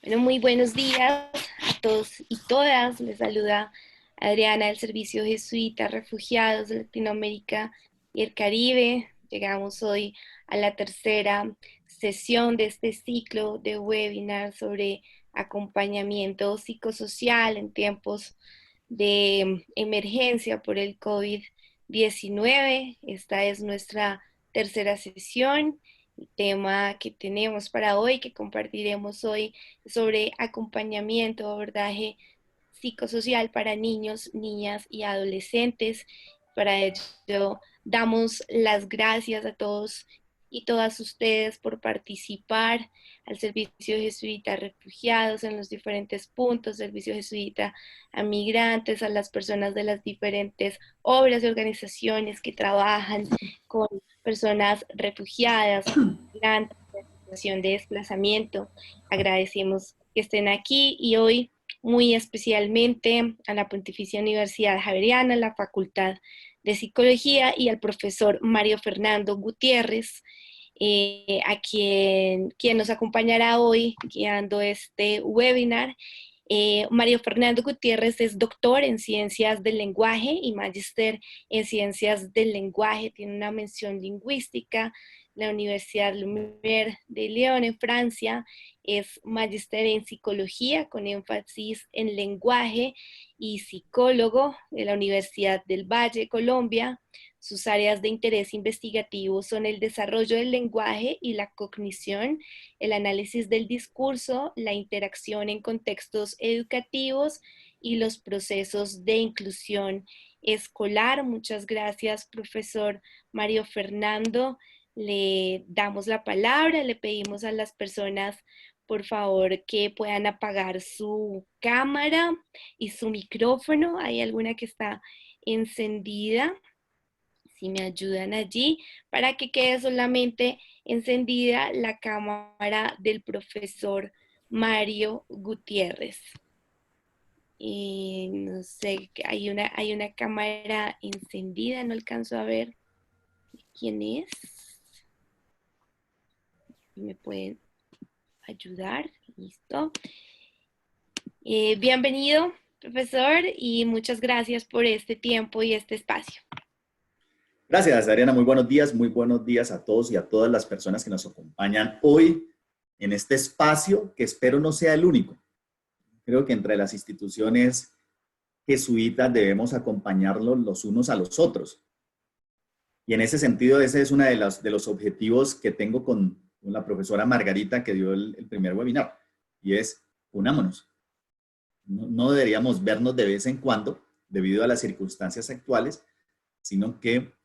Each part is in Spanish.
Bueno, muy buenos días a todos y todas. Les saluda Adriana del Servicio Jesuita Refugiados de Latinoamérica y el Caribe. Llegamos hoy a la tercera sesión de este ciclo de webinar sobre acompañamiento psicosocial en tiempos de emergencia por el COVID-19. Esta es nuestra tercera sesión. El tema que tenemos para hoy, que compartiremos hoy, sobre acompañamiento, abordaje psicosocial para niños, niñas y adolescentes. Para ello, damos las gracias a todos y todas ustedes por participar al Servicio Jesuita a Refugiados en los diferentes puntos, Servicio Jesuita a migrantes, a las personas de las diferentes obras y organizaciones que trabajan con personas refugiadas, migrantes, en situación de desplazamiento. Agradecemos que estén aquí y hoy muy especialmente a la Pontificia Universidad Javeriana, la Facultad de Psicología y al profesor Mario Fernando Gutiérrez, a quien nos acompañará hoy guiando este webinar. Mario Fernando Gutiérrez es doctor en Ciencias del Lenguaje y magíster en Ciencias del Lenguaje. Tiene una mención lingüística en la Universidad Lumière de Lyon, en Francia. Es magíster en Psicología con énfasis en Lenguaje y psicólogo de la Universidad del Valle, Colombia. Sus áreas de interés investigativo son el desarrollo del lenguaje y la cognición, el análisis del discurso, la interacción en contextos educativos y los procesos de inclusión escolar. Muchas gracias, profesor Mario Fernando. Le damos la palabra, le pedimos a las personas, por favor, que puedan apagar su cámara y su micrófono. ¿Hay alguna que está encendida? Si me ayudan allí, para que quede solamente encendida la cámara del profesor Mario Gutiérrez. No sé, hay una cámara encendida, no alcanzo a ver quién es. Si me pueden ayudar, listo. Bienvenido, profesor, y muchas gracias por este tiempo y este espacio. Gracias, Adriana. Muy buenos días a todos y a todas las personas que nos acompañan hoy en este espacio que espero no sea el único. Creo que entre las instituciones jesuitas debemos acompañarlos los unos a los otros. Y en ese sentido, ese es uno de los objetivos que tengo con la profesora Margarita que dio el primer webinar, y es unámonos. No deberíamos vernos de vez en cuando debido a las circunstancias actuales, sino que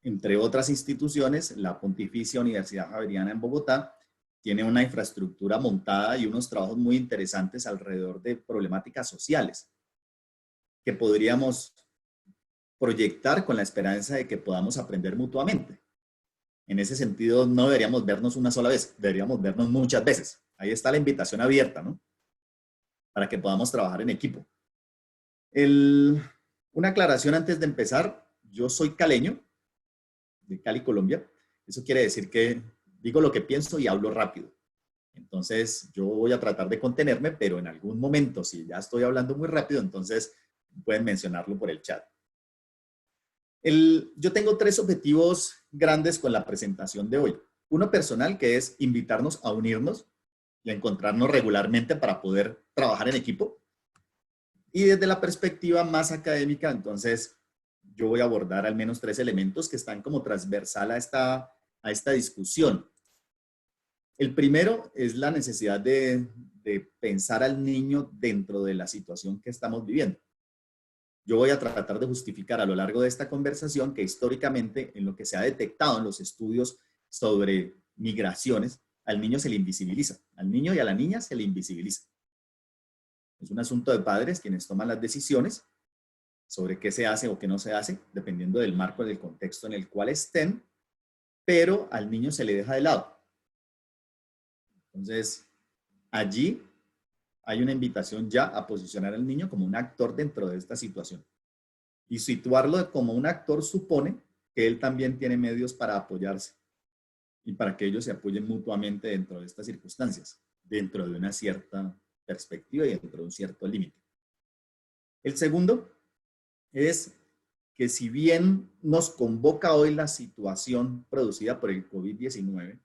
entre otras instituciones, la Pontificia Universidad Javeriana en Bogotá tiene una infraestructura montada y unos trabajos muy interesantes alrededor de problemáticas sociales que podríamos proyectar con la esperanza de que podamos aprender mutuamente. En ese sentido, no deberíamos vernos una sola vez, deberíamos vernos muchas veces. Ahí está la invitación abierta, ¿no? Para que podamos trabajar en equipo. Una aclaración antes de empezar: yo soy caleño, de Cali, Colombia. Eso quiere decir que digo lo que pienso y hablo rápido. Entonces, yo voy a tratar de contenerme, pero en algún momento, si ya estoy hablando muy rápido, entonces pueden mencionarlo por el chat. Yo tengo 3 objetivos grandes con la presentación de hoy. Uno personal, que es invitarnos a unirnos y a encontrarnos regularmente para poder trabajar en equipo. Y desde la perspectiva más académica, entonces, yo voy a abordar al menos 3 elementos que están como transversal a esta discusión. El primero es la necesidad de pensar al niño dentro de la situación que estamos viviendo. Yo voy a tratar de justificar a lo largo de esta conversación que históricamente, en lo que se ha detectado en los estudios sobre migraciones, al niño se le invisibiliza. Al niño y a la niña se le invisibiliza. Es un asunto de padres quienes toman las decisiones sobre qué se hace o qué no se hace, dependiendo del marco y del contexto en el cual estén, pero al niño se le deja de lado. Entonces, allí hay una invitación ya a posicionar al niño como un actor dentro de esta situación. Y situarlo como un actor supone que él también tiene medios para apoyarse y para que ellos se apoyen mutuamente dentro de estas circunstancias. dentro de una cierta perspectiva y dentro de un cierto límite. El segundo es que si bien nos convoca hoy la situación producida por el COVID-19,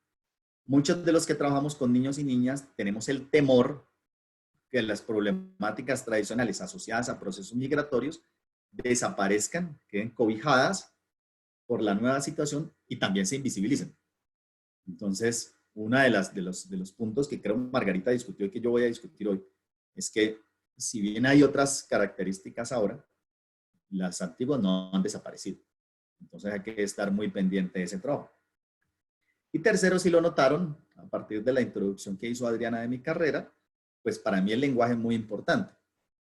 muchos de los que trabajamos con niños y niñas tenemos el temor que las problemáticas tradicionales asociadas a procesos migratorios desaparezcan, queden cobijadas por la nueva situación y también se invisibilicen. Entonces, uno de los puntos que creo Margarita discutió y que yo voy a discutir hoy es que si bien hay otras características ahora, las antiguas no han desaparecido. Entonces hay que estar muy pendiente de ese trabajo. Y tercero, si lo notaron, a partir de la introducción que hizo Adriana de mi carrera, pues para mí el lenguaje es muy importante.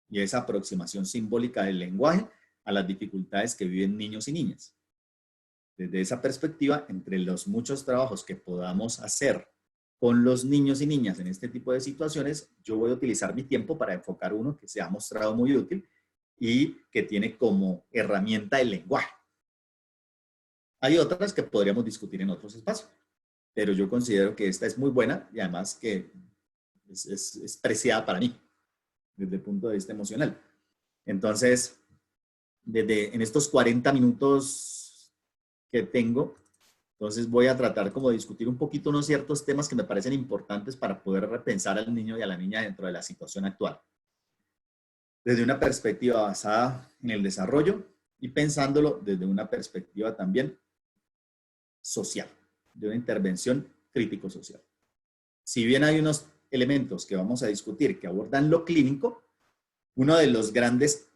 Y esa aproximación simbólica del lenguaje a las dificultades que viven niños y niñas. Desde esa perspectiva, entre los muchos trabajos que podamos hacer con los niños y niñas en este tipo de situaciones, yo voy a utilizar mi tiempo para enfocar uno que se ha mostrado muy útil y que tiene como herramienta el lenguaje. Hay otras que podríamos discutir en otros espacios, pero yo considero que esta es muy buena y además que es preciada para mí desde el punto de vista emocional. Entonces, en estos 40 minutos que tengo, entonces voy a tratar como de discutir un poquito unos ciertos temas que me parecen importantes para poder repensar al niño y a la niña dentro de la situación actual. Desde una perspectiva basada en el desarrollo y pensándolo desde una perspectiva también social, de una intervención crítico-social. Si bien hay unos elementos que vamos a discutir que abordan lo clínico, uno de los grandes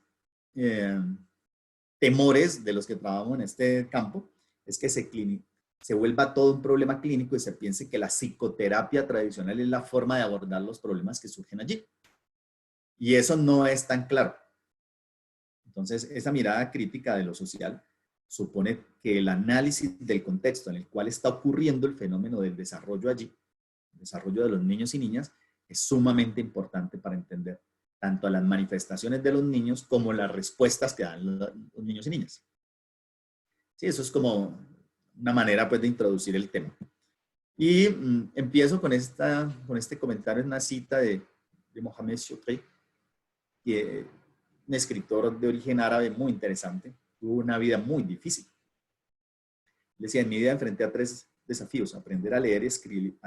temores de los que trabajamos en este campo es que se vuelva todo un problema clínico y se piense que la psicoterapia tradicional es la forma de abordar los problemas que surgen allí. Y eso no es tan claro. Entonces, esa mirada crítica de lo social supone que el análisis del contexto en el cual está ocurriendo el fenómeno del desarrollo allí, el desarrollo de los niños y niñas, es sumamente importante para entender tanto a las manifestaciones de los niños como las respuestas que dan los niños y niñas. Sí, eso es como una manera pues de introducir el tema. Y empiezo con este comentario, una cita de Mohamed Choukri, que es un escritor de origen árabe muy interesante, tuvo una vida muy difícil. Decía, en mi vida enfrenté a 3 desafíos: aprender a leer y escribir,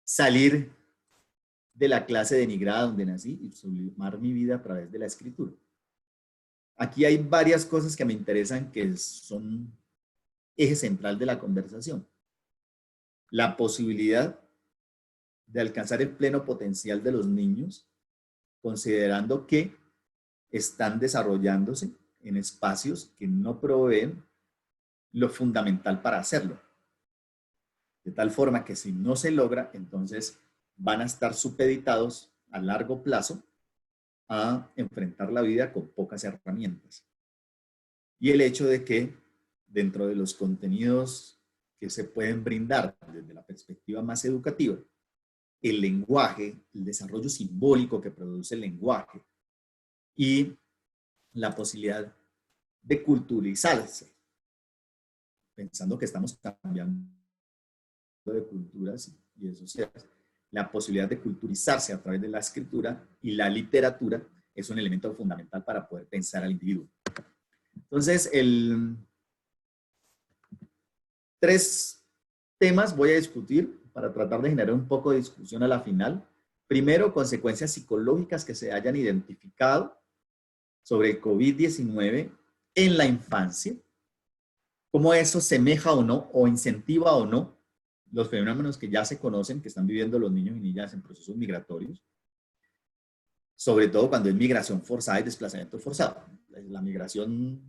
salir de la clase denigrada donde nací y sublimar mi vida a través de la escritura. Aquí hay varias cosas que me interesan que son eje central de la conversación. La posibilidad de alcanzar el pleno potencial de los niños, considerando que están desarrollándose en espacios que no proveen lo fundamental para hacerlo. De tal forma que si no se logra, entonces van a estar supeditados a largo plazo a enfrentar la vida con pocas herramientas. Y el hecho de que dentro de los contenidos que se pueden brindar desde la perspectiva más educativa, el lenguaje, el desarrollo simbólico que produce el lenguaje y la posibilidad de culturizarse, pensando que estamos cambiando de culturas y de sociedades, la posibilidad de culturizarse a través de la escritura y la literatura es un elemento fundamental para poder pensar al individuo. Entonces, 3 temas voy a discutir para tratar de generar un poco de discusión a la final. Primero, consecuencias psicológicas que se hayan identificado sobre el COVID-19 en la infancia, cómo eso semeja o no, o incentiva o no, los fenómenos que ya se conocen, que están viviendo los niños y niñas en procesos migratorios, sobre todo cuando es migración forzada y desplazamiento forzado. La migración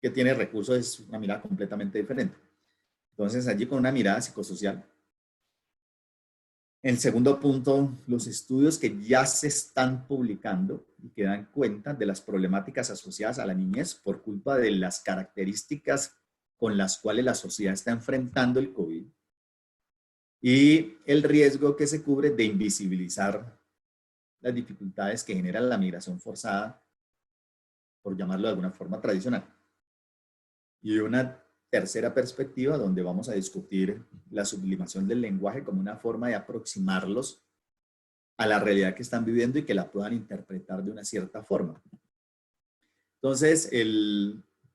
que tiene recursos es una mirada completamente diferente. Entonces, allí con una mirada psicosocial. El segundo punto, los estudios que ya se están publicando y que dan cuenta de las problemáticas asociadas a la niñez por culpa de las características con las cuales la sociedad está enfrentando el COVID y el riesgo que se cubre de invisibilizar las dificultades que genera la migración forzada, por llamarlo de alguna forma tradicional. Y una tercera perspectiva, donde vamos a discutir la sublimación del lenguaje como una forma de aproximarlos a la realidad que están viviendo y que la puedan interpretar de una cierta forma. Entonces,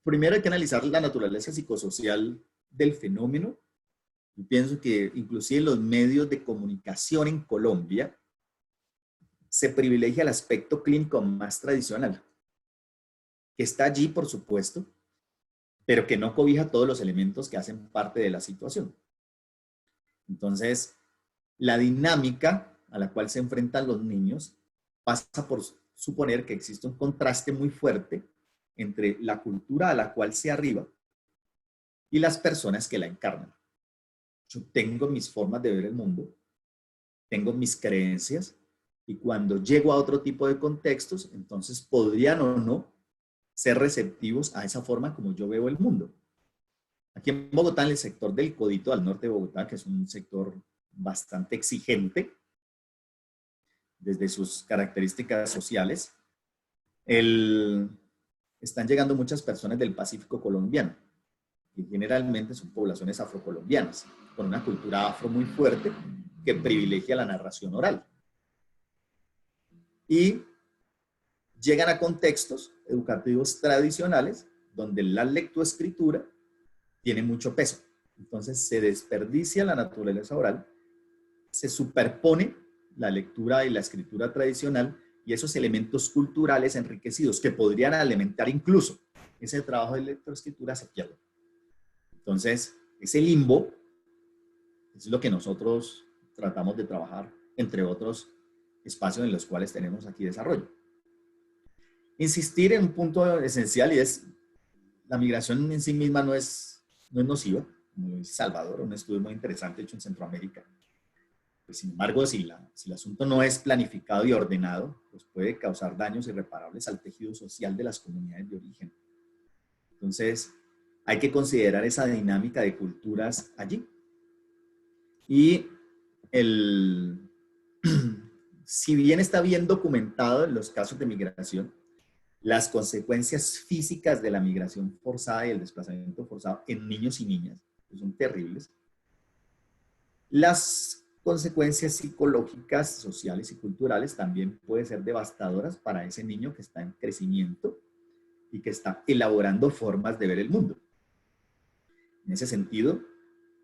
primero hay que analizar la naturaleza psicosocial del fenómeno. Yo pienso que inclusive en los medios de comunicación en Colombia se privilegia el aspecto clínico más tradicional, que está allí, por supuesto, pero que no cobija todos los elementos que hacen parte de la situación. Entonces, la dinámica a la cual se enfrentan los niños pasa por suponer que existe un contraste muy fuerte entre la cultura a la cual se arriba y las personas que la encarnan. Yo tengo mis formas de ver el mundo, tengo mis creencias, y cuando llego a otro tipo de contextos, entonces podrían o no ser receptivos a esa forma como yo veo el mundo. Aquí en Bogotá, en el sector del Codito, al norte de Bogotá, que es un sector bastante exigente desde sus características sociales, están llegando muchas personas del Pacífico colombiano, que generalmente son poblaciones afrocolombianas, con una cultura afro muy fuerte que privilegia la narración oral. Y llegan a contextos educativos tradicionales donde la lectoescritura tiene mucho peso. Entonces se desperdicia la naturaleza oral, se superpone la lectura y la escritura tradicional y esos elementos culturales enriquecidos que podrían alimentar incluso ese trabajo de lectoescritura se pierde. Entonces, ese limbo es lo que nosotros tratamos de trabajar, entre otros espacios en los cuales tenemos aquí desarrollo. Insistir en un punto esencial, y es la migración en sí misma no es nociva, como dice Salvador, un estudio muy interesante hecho en Centroamérica. Pues, sin embargo, si el asunto no es planificado y ordenado, pues puede causar daños irreparables al tejido social de las comunidades de origen. Entonces, hay que considerar esa dinámica de culturas allí. Y si bien está bien documentado en los casos de migración, las consecuencias físicas de la migración forzada y el desplazamiento forzado en niños y niñas son terribles. Las consecuencias psicológicas, sociales y culturales también pueden ser devastadoras para ese niño que está en crecimiento y que está elaborando formas de ver el mundo. En ese sentido,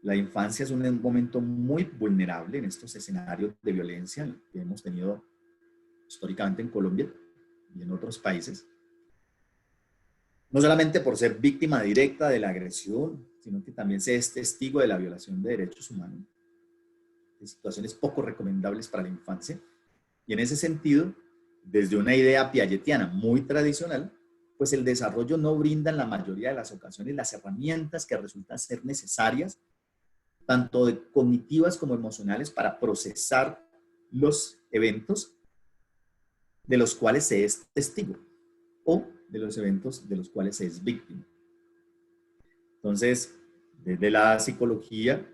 la infancia es un momento muy vulnerable en estos escenarios de violencia que hemos tenido históricamente en Colombia y en otros países. No solamente por ser víctima directa de la agresión, sino que también se es testigo de la violación de derechos humanos, de situaciones poco recomendables para la infancia. Y en ese sentido, desde una idea piagetiana muy tradicional, pues el desarrollo no brinda en la mayoría de las ocasiones las herramientas que resultan ser necesarias, tanto cognitivas como emocionales, para procesar los eventos de los cuales se es testigo o de los eventos de los cuales se es víctima. Entonces, desde la psicología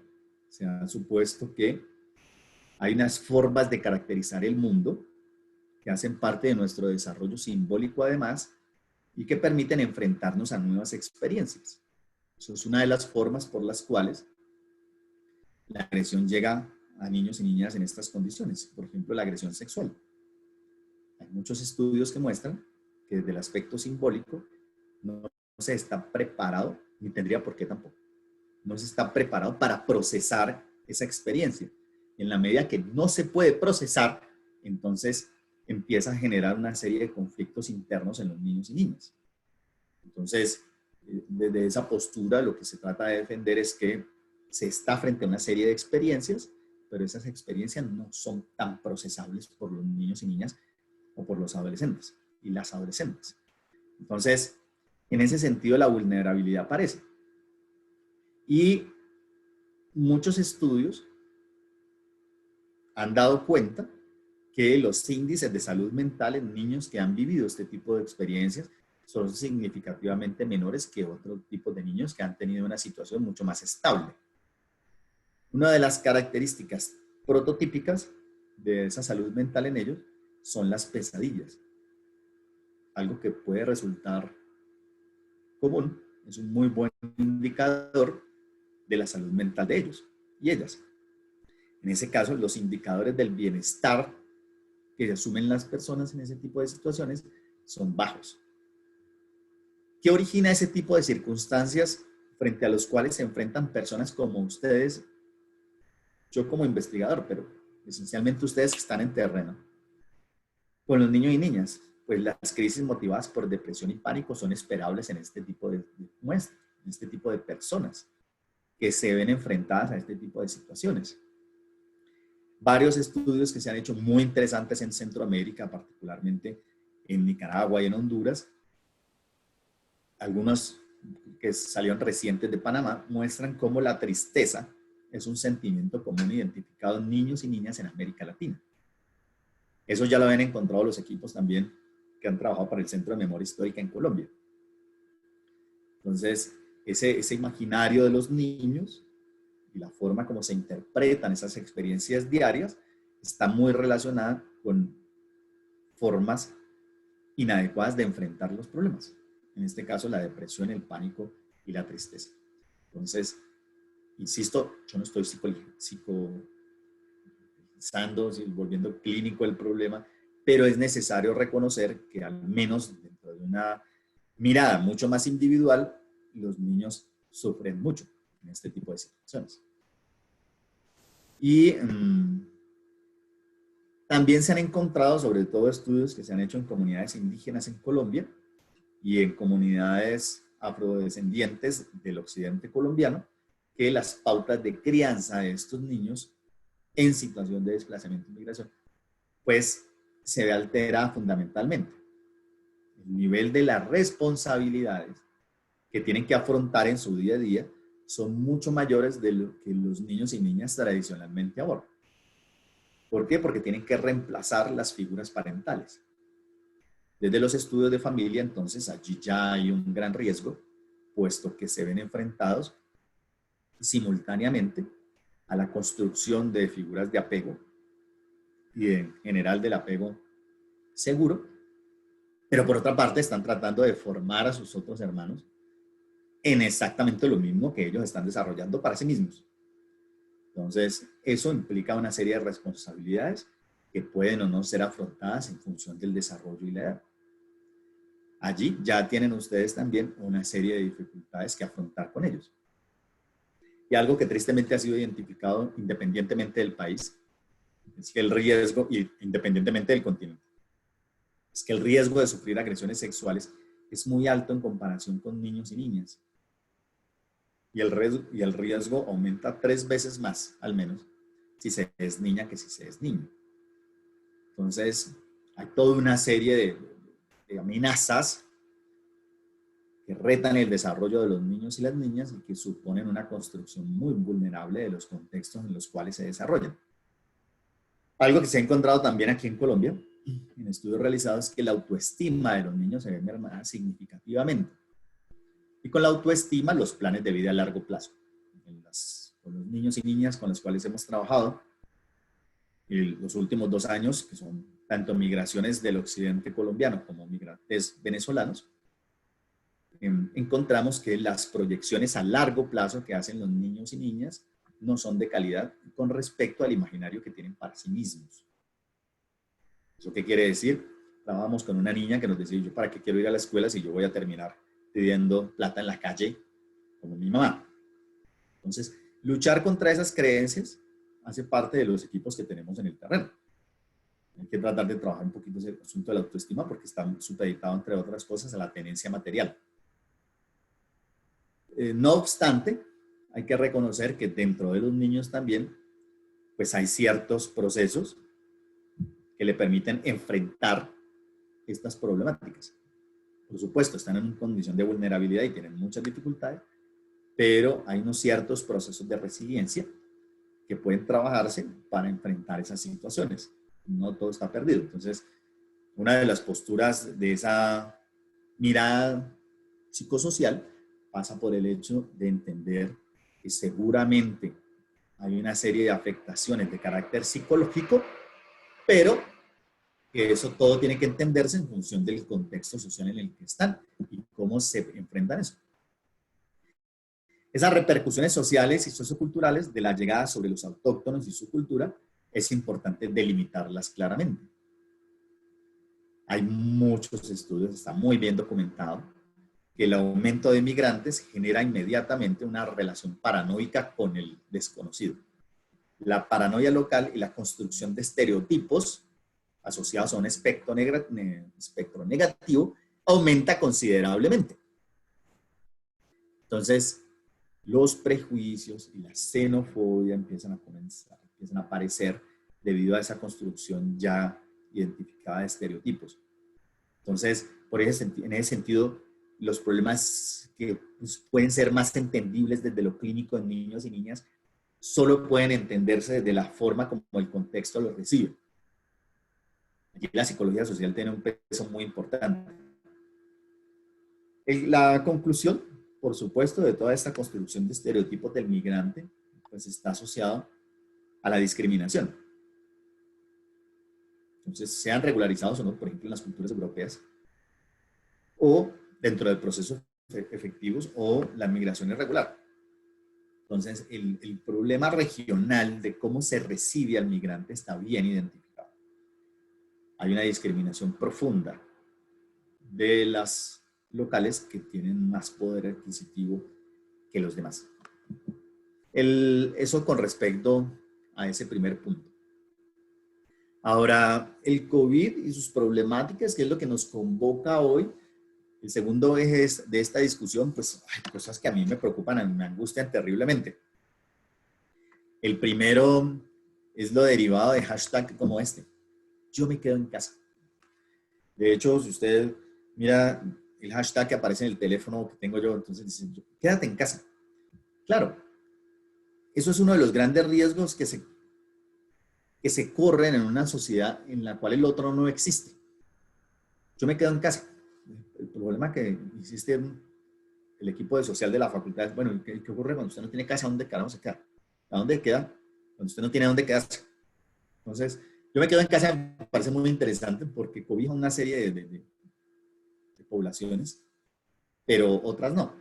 se ha supuesto que hay unas formas de caracterizar el mundo que hacen parte de nuestro desarrollo simbólico además y que permiten enfrentarnos a nuevas experiencias. Eso es una de las formas por las cuales la agresión llega a niños y niñas en estas condiciones. Por ejemplo, la agresión sexual. Hay muchos estudios que muestran que desde el aspecto simbólico no se está preparado, ni tendría por qué tampoco, no se está preparado para procesar esa experiencia. En la medida que no se puede procesar, entonces empieza a generar una serie de conflictos internos en los niños y niñas. Entonces, desde esa postura, lo que se trata de defender es que se está frente a una serie de experiencias, pero esas experiencias no son tan procesables por los niños y niñas o por los adolescentes y las adolescentes. Entonces, en ese sentido, la vulnerabilidad aparece. Y muchos estudios han dado cuenta que los índices de salud mental en niños que han vivido este tipo de experiencias son significativamente menores que otros tipos de niños que han tenido una situación mucho más estable. Una de las características prototípicas de esa salud mental en ellos son las pesadillas. Algo que puede resultar común, es un muy buen indicador de la salud mental de ellos y ellas. En ese caso, los indicadores del bienestar que asumen las personas en ese tipo de situaciones son bajos. ¿Qué origina ese tipo de circunstancias frente a los cuales se enfrentan personas como ustedes? Yo como investigador, pero esencialmente ustedes que están en terreno, con los niños y niñas, pues las crisis motivadas por depresión y pánico son esperables en este tipo de muestras, en este tipo de personas que se ven enfrentadas a este tipo de situaciones. Varios estudios que se han hecho muy interesantes en Centroamérica, particularmente en Nicaragua y en Honduras, algunos que salieron recientes de Panamá, muestran cómo la tristeza es un sentimiento común identificado en niños y niñas en América Latina. Eso ya lo habían encontrado los equipos también que han trabajado para el Centro de Memoria Histórica en Colombia. Entonces, ese imaginario de los niños y la forma como se interpretan esas experiencias diarias está muy relacionada con formas inadecuadas de enfrentar los problemas. En este caso, la depresión, el pánico y la tristeza. Entonces, insisto, yo no estoy psicologizando, volviendo clínico el problema, pero es necesario reconocer que al menos dentro de una mirada mucho más individual, los niños sufren mucho en este tipo de situaciones. Y también se han encontrado, sobre todo estudios que se han hecho en comunidades indígenas en Colombia y en comunidades afrodescendientes del occidente colombiano, que las pautas de crianza de estos niños en situación de desplazamiento y migración, pues se ve alterada fundamentalmente. El nivel de las responsabilidades que tienen que afrontar en su día a día son mucho mayores de lo que los niños y niñas tradicionalmente abordan. ¿Por qué? Porque tienen que reemplazar las figuras parentales. Desde los estudios de familia, entonces, allí ya hay un gran riesgo, puesto que se ven enfrentados simultáneamente a la construcción de figuras de apego y en general del apego seguro, pero por otra parte están tratando de formar a sus otros hermanos en exactamente lo mismo que ellos están desarrollando para sí mismos. Entonces, eso implica una serie de responsabilidades que pueden o no ser afrontadas en función del desarrollo y la edad. Allí ya tienen ustedes también una serie de dificultades que afrontar con ellos. Y algo que tristemente ha sido identificado independientemente del país, es que el riesgo, y independientemente del continente, es que el riesgo de sufrir agresiones sexuales es muy alto en comparación con niños y niñas. Y el riesgo aumenta 3 veces más, al menos, si se es niña que si se es niño. Entonces, hay toda una serie de amenazas que retan el desarrollo de los niños y las niñas y que suponen una construcción muy vulnerable de los contextos en los cuales se desarrollan. Algo que se ha encontrado también aquí en Colombia, en estudios realizados, es que la autoestima de los niños se ve mermada significativamente. Y con la autoestima, los planes de vida a largo plazo. Con los niños y niñas con los cuales hemos trabajado en los últimos 2 años, que son tanto migraciones del occidente colombiano como migrantes venezolanos, encontramos que las proyecciones a largo plazo que hacen los niños y niñas no son de calidad con respecto al imaginario que tienen para sí mismos. ¿Eso qué quiere decir? Trabajamos con una niña que nos decía, yo para qué quiero ir a la escuela si yo voy a terminar pidiendo plata en la calle como mi mamá. Entonces, luchar contra esas creencias hace parte de los equipos que tenemos en el terreno. Hay que tratar de trabajar un poquito ese asunto de la autoestima porque está supeditado, entre otras cosas, a la tenencia material. No obstante, hay que reconocer que dentro de los niños también, pues hay ciertos procesos que le permiten enfrentar estas problemáticas. Por supuesto, están en una condición de vulnerabilidad y tienen muchas dificultades, pero hay unos ciertos procesos de resiliencia que pueden trabajarse para enfrentar esas situaciones. No todo está perdido. Entonces, una de las posturas de esa mirada psicosocial pasa por el hecho de entender que seguramente hay una serie de afectaciones de carácter psicológico, pero que eso todo tiene que entenderse en función del contexto social en el que están y cómo se enfrentan eso. Esas repercusiones sociales y socioculturales de la llegada sobre los autóctonos y su cultura es importante delimitarlas claramente. Hay muchos estudios, está muy bien documentado, que el aumento de migrantes genera inmediatamente una relación paranoica con el desconocido. La paranoia local y la construcción de estereotipos asociados a un espectro negativo aumenta considerablemente. Entonces, los prejuicios y la xenofobia empiezan a aparecer debido a esa construcción ya identificada de estereotipos. Entonces, en ese sentido, los problemas que pueden ser más entendibles desde lo clínico en niños y niñas solo pueden entenderse desde la forma como el contexto lo recibe. Aquí la psicología social tiene un peso muy importante. La conclusión, por supuesto, de toda esta construcción de estereotipos del migrante, pues está asociado a la discriminación. Entonces, sean regularizados o no, por ejemplo, en las culturas europeas, o dentro del proceso efectivos, o la migración irregular. Entonces, el problema regional de cómo se recibe al migrante está bien identificado. Hay una discriminación profunda de las locales que tienen más poder adquisitivo que los demás. Eso con respecto a ese primer punto. Ahora, el COVID y sus problemáticas, que es lo que nos convoca hoy. El segundo eje de esta discusión, pues hay cosas que a mí me preocupan, me angustian terriblemente. El primero es lo derivado de hashtag como este. Yo me quedo en casa. De hecho, si usted mira el hashtag que aparece en el teléfono que tengo yo, entonces dice, quédate en casa. Claro, eso es uno de los grandes riesgos que se corren en una sociedad en la cual el otro no existe. Yo me quedo en casa. El problema que existe en el equipo de social de la facultad es, bueno, ¿qué ocurre cuando usted no tiene casa? ¿Dónde carajo se queda? ¿A dónde queda? Cuando usted no tiene dónde quedarse. Entonces, yo me quedo en casa, me parece muy interesante porque cobija una serie de poblaciones, pero otras no.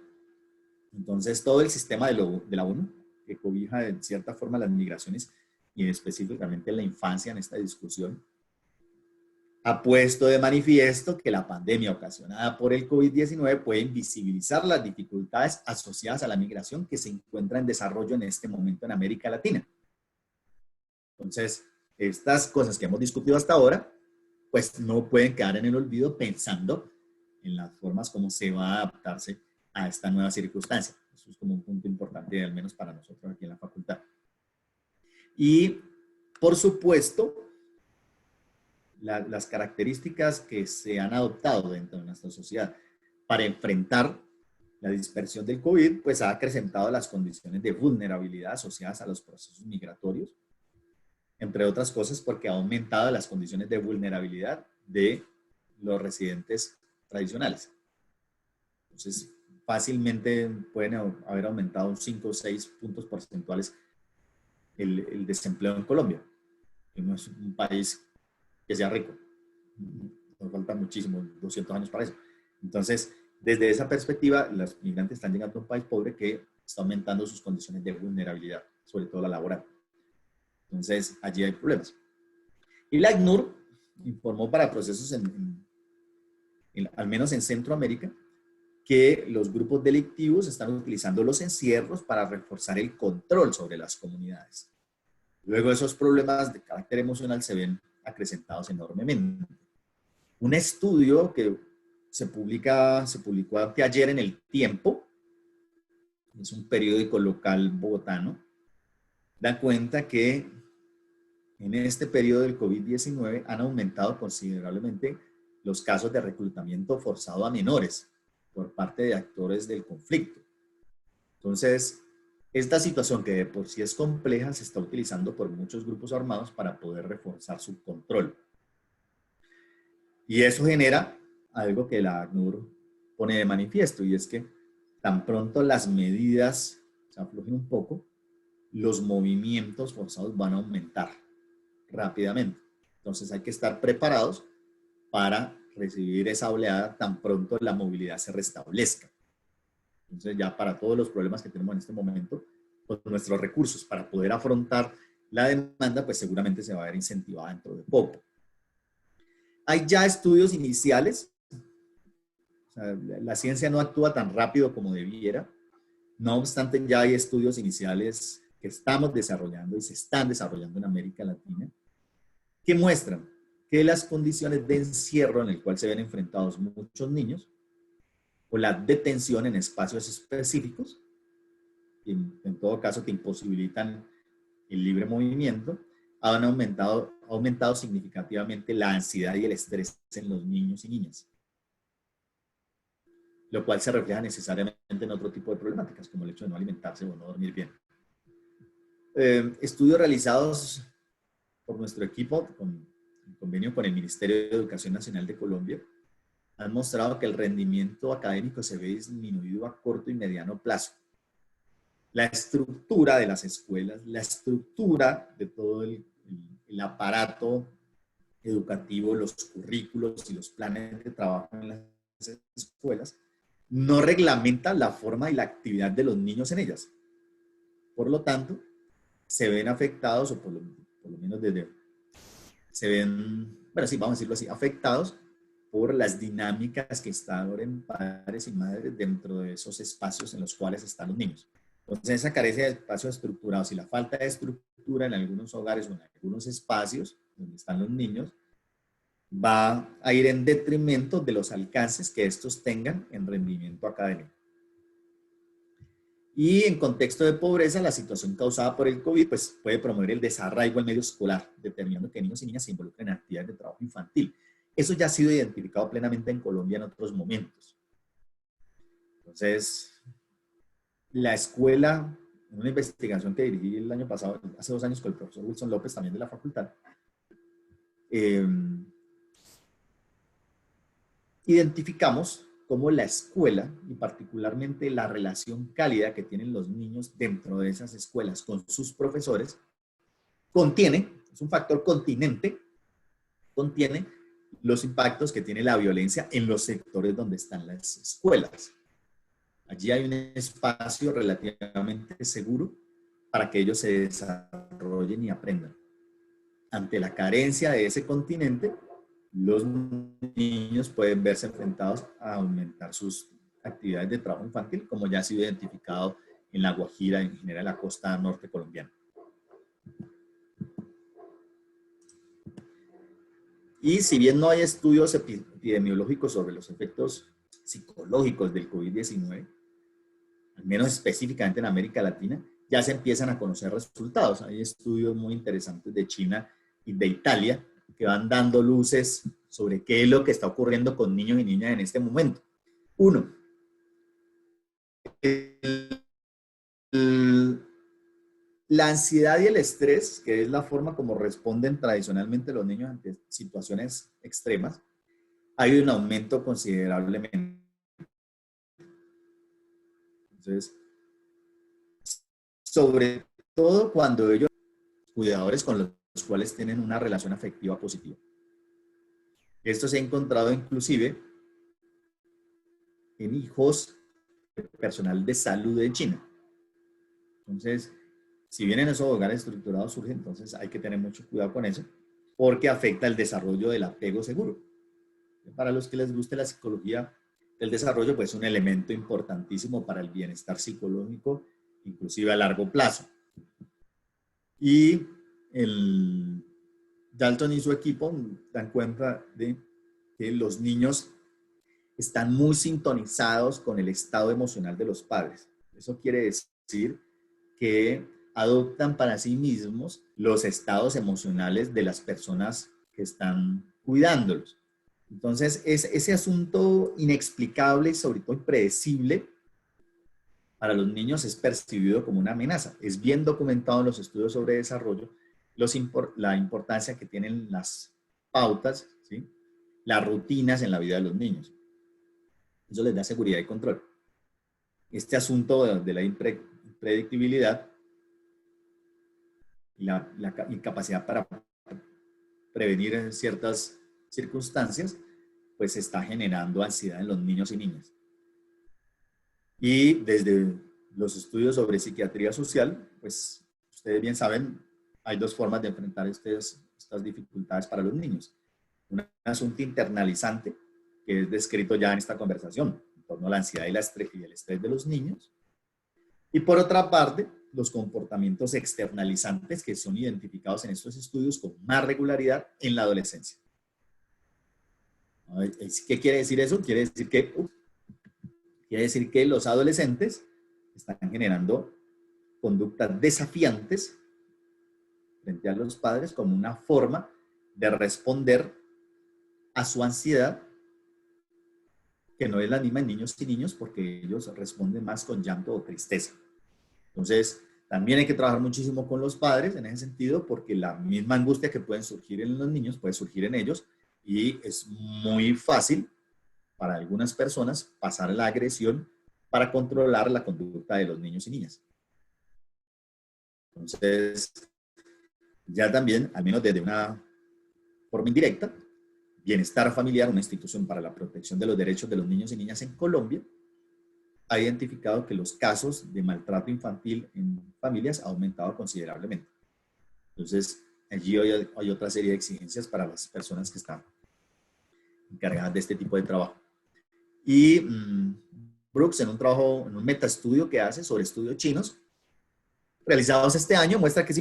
Entonces, todo el sistema de la ONU, que cobija de cierta forma las migraciones y específicamente la infancia en esta discusión, ha puesto de manifiesto que la pandemia ocasionada por el COVID-19 puede invisibilizar las dificultades asociadas a la migración que se encuentra en desarrollo en este momento en América Latina. Entonces, estas cosas que hemos discutido hasta ahora, pues no pueden quedar en el olvido pensando en las formas como se va a adaptarse a esta nueva circunstancia. Eso es como un punto importante, al menos para nosotros aquí en la facultad. Y, por supuesto, las características que se han adoptado dentro de nuestra sociedad para enfrentar la dispersión del COVID, pues ha acrecentado las condiciones de vulnerabilidad asociadas a los procesos migratorios, entre otras cosas porque ha aumentado las condiciones de vulnerabilidad de los residentes tradicionales. Entonces, fácilmente pueden haber aumentado 5 o 6 puntos porcentuales el desempleo en Colombia, que no es un país que sea rico. Nos falta muchísimo, 200 años para eso. Entonces, desde esa perspectiva, los migrantes están llegando a un país pobre que está aumentando sus condiciones de vulnerabilidad, sobre todo la laboral. Entonces, allí hay problemas. Y la ACNUR informó para procesos al menos en Centroamérica, que los grupos delictivos están utilizando los encierros para reforzar el control sobre las comunidades. Luego esos problemas de carácter emocional se ven acrecentados enormemente. Un estudio que se publicó anteayer en El Tiempo, es un periódico local bogotano, da cuenta que en este periodo del COVID-19 han aumentado considerablemente los casos de reclutamiento forzado a menores por parte de actores del conflicto. Entonces, esta situación que de por sí es compleja se está utilizando por muchos grupos armados para poder reforzar su control. Y eso genera algo que la ACNUR pone de manifiesto, y es que tan pronto las medidas se aflojen un poco, los movimientos forzados van a aumentar rápidamente. Entonces hay que estar preparados para recibir esa oleada tan pronto la movilidad se restablezca. Entonces ya para todos los problemas que tenemos en este momento, con nuestros recursos para poder afrontar la demanda, pues seguramente se va a ver incentivada dentro de poco. Hay ya estudios iniciales, o sea, la ciencia no actúa tan rápido como debiera, no obstante ya hay estudios iniciales que estamos desarrollando y se están desarrollando en América Latina, que muestran que las condiciones de encierro en el cual se ven enfrentados muchos niños, o la detención en espacios específicos, en todo caso que imposibilitan el libre movimiento, han aumentado significativamente la ansiedad y el estrés en los niños y niñas, lo cual se refleja necesariamente en otro tipo de problemáticas, como el hecho de no alimentarse o no dormir bien. Estudios realizados por nuestro equipo, en convenio con el Ministerio de Educación Nacional de Colombia, han mostrado que el rendimiento académico se ve disminuido a corto y mediano plazo. La estructura de las escuelas, la estructura de todo el aparato educativo, los currículos y los planes de trabajo en las escuelas, no reglamenta la forma y la actividad de los niños en ellas. Por lo tanto, se ven afectados, o por lo menos se ven, bueno, sí, vamos a decirlo así, afectados por las dinámicas que instauren padres y madres dentro de esos espacios en los cuales están los niños. Entonces, esa carencia de espacios estructurados y la falta de estructura en algunos hogares o en algunos espacios donde están los niños va a ir en detrimento de los alcances que estos tengan en rendimiento académico. Y en contexto de pobreza, la situación causada por el COVID pues, puede promover el desarraigo al medio escolar, determinando que niños y niñas se involucren en actividades de trabajo infantil. Eso ya ha sido identificado plenamente en Colombia en otros momentos. Entonces, la escuela, en una investigación que dirigí el año pasado, hace 2 años, con el profesor Wilson López, también de la facultad, identificamos cómo la escuela, y particularmente la relación cálida que tienen los niños dentro de esas escuelas con sus profesores, es un factor continente, contiene los impactos que tiene la violencia en los sectores donde están las escuelas. Allí hay un espacio relativamente seguro para que ellos se desarrollen y aprendan. Ante la carencia de ese continente, los niños pueden verse enfrentados a aumentar sus actividades de trabajo infantil, como ya ha sido identificado en La Guajira, en general la costa norte colombiana. Y si bien no hay estudios epidemiológicos sobre los efectos psicológicos del COVID-19, al menos específicamente en América Latina, ya se empiezan a conocer resultados. Hay estudios muy interesantes de China y de Italia que van dando luces sobre qué es lo que está ocurriendo con niños y niñas en este momento. Uno, la ansiedad y el estrés, que es la forma como responden tradicionalmente los niños ante situaciones extremas, hay un aumento considerablemente. Entonces, sobre todo cuando ellos, cuidadores con los cuales tienen una relación afectiva positiva. Esto se ha encontrado inclusive en hijos de personal de salud de China. Entonces, si bien en esos hogares estructurados surge, entonces hay que tener mucho cuidado con eso, porque afecta el desarrollo del apego seguro. Para los que les guste la psicología, el desarrollo pues, es un elemento importantísimo para el bienestar psicológico, inclusive a largo plazo. Y Dalton y su equipo dan cuenta de que los niños están muy sintonizados con el estado emocional de los padres. Eso quiere decir que adoptan para sí mismos los estados emocionales de las personas que están cuidándolos. Entonces, ese asunto inexplicable y sobre todo impredecible para los niños es percibido como una amenaza. Es bien documentado en los estudios sobre desarrollo la importancia que tienen las pautas, ¿sí? Las rutinas en la vida de los niños. Eso les da seguridad y control. Este asunto de la impredictibilidad y la incapacidad para prevenir en ciertas circunstancias, pues está generando ansiedad en los niños y niñas. Y desde los estudios sobre psiquiatría social, pues ustedes bien saben, hay dos formas de enfrentar estas dificultades para los niños. Un asunto internalizante, que es descrito ya en esta conversación, en torno a la ansiedad y el estrés de los niños. Y por otra parte, los comportamientos externalizantes que son identificados en estos estudios con más regularidad en la adolescencia. ¿Qué quiere decir eso? Quiere decir que los adolescentes están generando conductas desafiantes frente a los padres como una forma de responder a su ansiedad, que no es la misma en niños y niños, porque ellos responden más con llanto o tristeza. Entonces, también hay que trabajar muchísimo con los padres en ese sentido, porque la misma angustia que pueden surgir en los niños puede surgir en ellos, y es muy fácil para algunas personas pasar la agresión para controlar la conducta de los niños y niñas. Entonces, ya también, al menos desde una forma indirecta, Bienestar Familiar, una institución para la protección de los derechos de los niños y niñas en Colombia, ha identificado que los casos de maltrato infantil en familias ha aumentado considerablemente. Entonces, allí hay otra serie de exigencias para las personas que están encargadas de este tipo de trabajo. Y Brooks, en un metaestudio que hace sobre estudios chinos, realizados este año, muestra que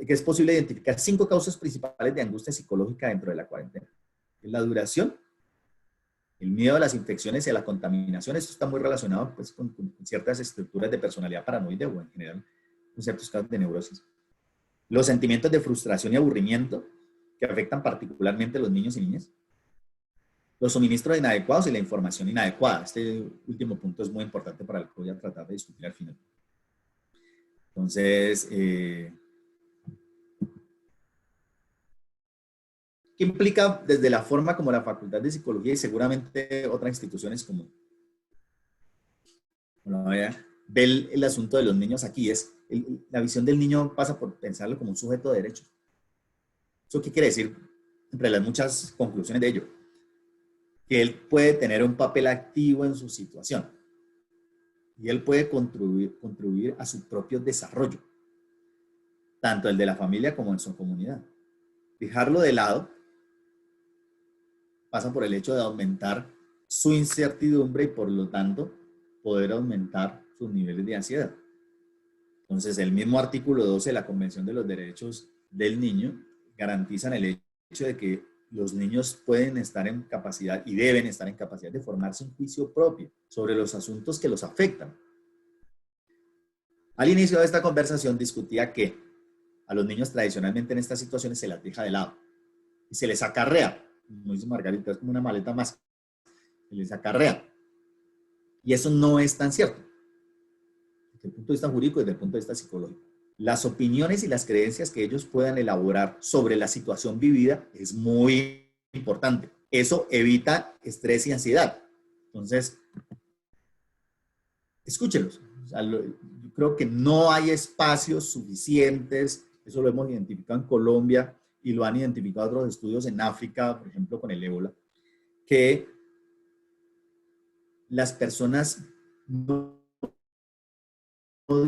es posible identificar 5 causas principales de angustia psicológica dentro de la cuarentena. La duración, el miedo a las infecciones y a la contaminación. Esto está muy relacionado pues, con ciertas estructuras de personalidad paranoide o en general con ciertos casos de neurosis. Los sentimientos de frustración y aburrimiento que afectan particularmente a los niños y niñas. Los suministros inadecuados y la información inadecuada. Este último punto es muy importante para el que voy a tratar de discutir al final. Entonces, ¿qué implica desde la forma como la Facultad de Psicología y seguramente otras instituciones como ve el asunto de los niños aquí? La visión del niño pasa por pensarlo como un sujeto de derechos. ¿Eso qué quiere decir? Entre las muchas conclusiones de ello, que él puede tener un papel activo en su situación y él puede contribuir a su propio desarrollo, tanto el de la familia como en su comunidad. Dejarlo de lado pasa por el hecho de aumentar su incertidumbre y por lo tanto poder aumentar sus niveles de ansiedad. Entonces, el mismo artículo 12 de la Convención de los Derechos del Niño garantizan el hecho de que los niños pueden estar en capacidad y deben estar en capacidad de formarse un juicio propio sobre los asuntos que los afectan. Al inicio de esta conversación discutía que a los niños tradicionalmente en estas situaciones se las deja de lado y se les acarrea, como dice Margarita, es como una maleta más, se les acarrea. Y eso no es tan cierto, desde el punto de vista jurídico y desde el punto de vista psicológico. Las opiniones y las creencias que ellos puedan elaborar sobre la situación vivida es muy importante. Eso evita estrés y ansiedad. Entonces, escúchelos. O sea, yo creo que no hay espacios suficientes, eso lo hemos identificado en Colombia y lo han identificado otros estudios en África, por ejemplo, con el ébola, que las personas no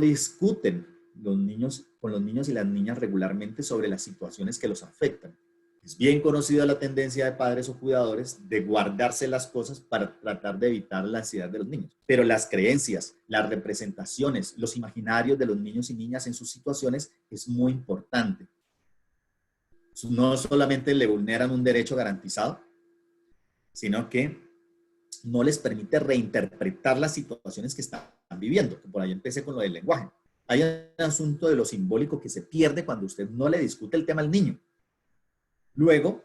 discuten con los niños y las niñas regularmente sobre las situaciones que los afectan. Es bien conocida la tendencia de padres o cuidadores de guardarse las cosas para tratar de evitar la ansiedad de los niños. Pero las creencias, las representaciones, los imaginarios de los niños y niñas en sus situaciones es muy importante. No solamente le vulneran un derecho garantizado, sino que no les permite reinterpretar las situaciones que están viviendo. Por ahí empecé con lo del lenguaje. Hay un asunto de lo simbólico que se pierde cuando usted no le discute el tema al niño. Luego,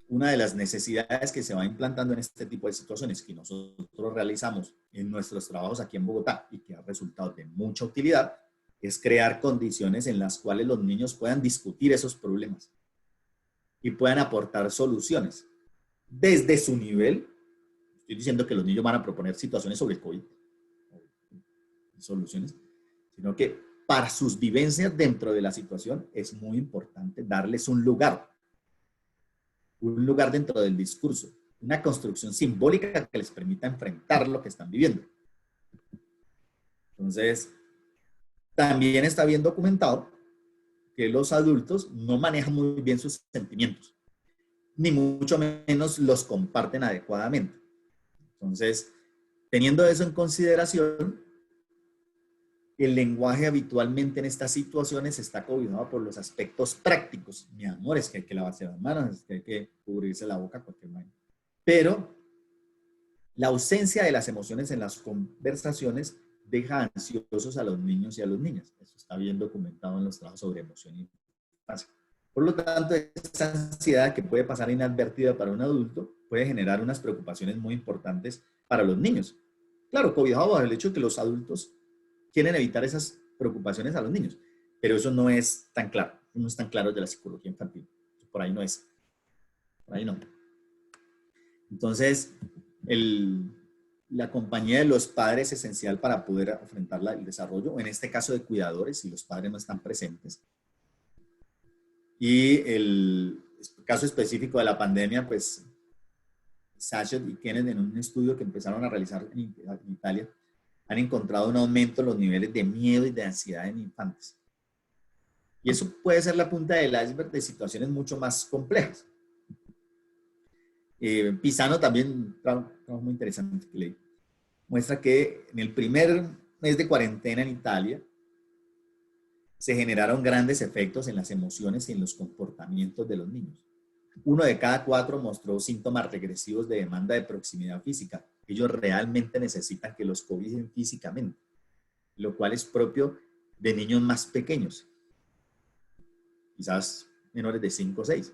una de las necesidades que se va implantando en este tipo de situaciones que nosotros realizamos en nuestros trabajos aquí en Bogotá y que ha resultado de mucha utilidad, es crear condiciones en las cuales los niños puedan discutir esos problemas y puedan aportar soluciones desde su nivel. Estoy diciendo que los niños van a proponer situaciones sobre el COVID, soluciones, sino que para sus vivencias dentro de la situación es muy importante darles un lugar dentro del discurso, una construcción simbólica que les permita enfrentar lo que están viviendo. Entonces, también está bien documentado que los adultos no manejan muy bien sus sentimientos, ni mucho menos los comparten adecuadamente. Entonces, teniendo eso en consideración, el lenguaje habitualmente en estas situaciones está cobijado por los aspectos prácticos. Mi amor, es que hay que lavarse las manos, es que hay que cubrirse la boca, cualquier manera. Pero la ausencia de las emociones en las conversaciones deja ansiosos a los niños y a las niñas. Eso está bien documentado en los trabajos sobre emoción y infancia. Por lo tanto, esa ansiedad que puede pasar inadvertida para un adulto puede generar unas preocupaciones muy importantes para los niños. Claro, cobijado bajo el hecho de que los adultos quieren evitar esas preocupaciones a los niños, pero eso no es tan claro, no es tan claro de la psicología infantil. Por ahí no es, por ahí no. Entonces, la compañía de los padres es esencial para poder enfrentar el desarrollo, en este caso de cuidadores, si los padres no están presentes. Y el caso específico de la pandemia, pues, Sachet y Kenneth, en un estudio que empezaron a realizar en Italia, han encontrado un aumento en los niveles de miedo y de ansiedad en infantes. Y eso puede ser la punta del iceberg de situaciones mucho más complejas. Pisano también, un trabajo muy interesante que leí, muestra que en el primer mes de cuarentena en Italia se generaron grandes efectos en las emociones y en los comportamientos de los niños. 1 de cada 4 mostró síntomas regresivos de demanda de proximidad física. Ellos realmente necesitan que los cobijen físicamente, lo cual es propio de niños más pequeños, quizás menores de 5 o 6.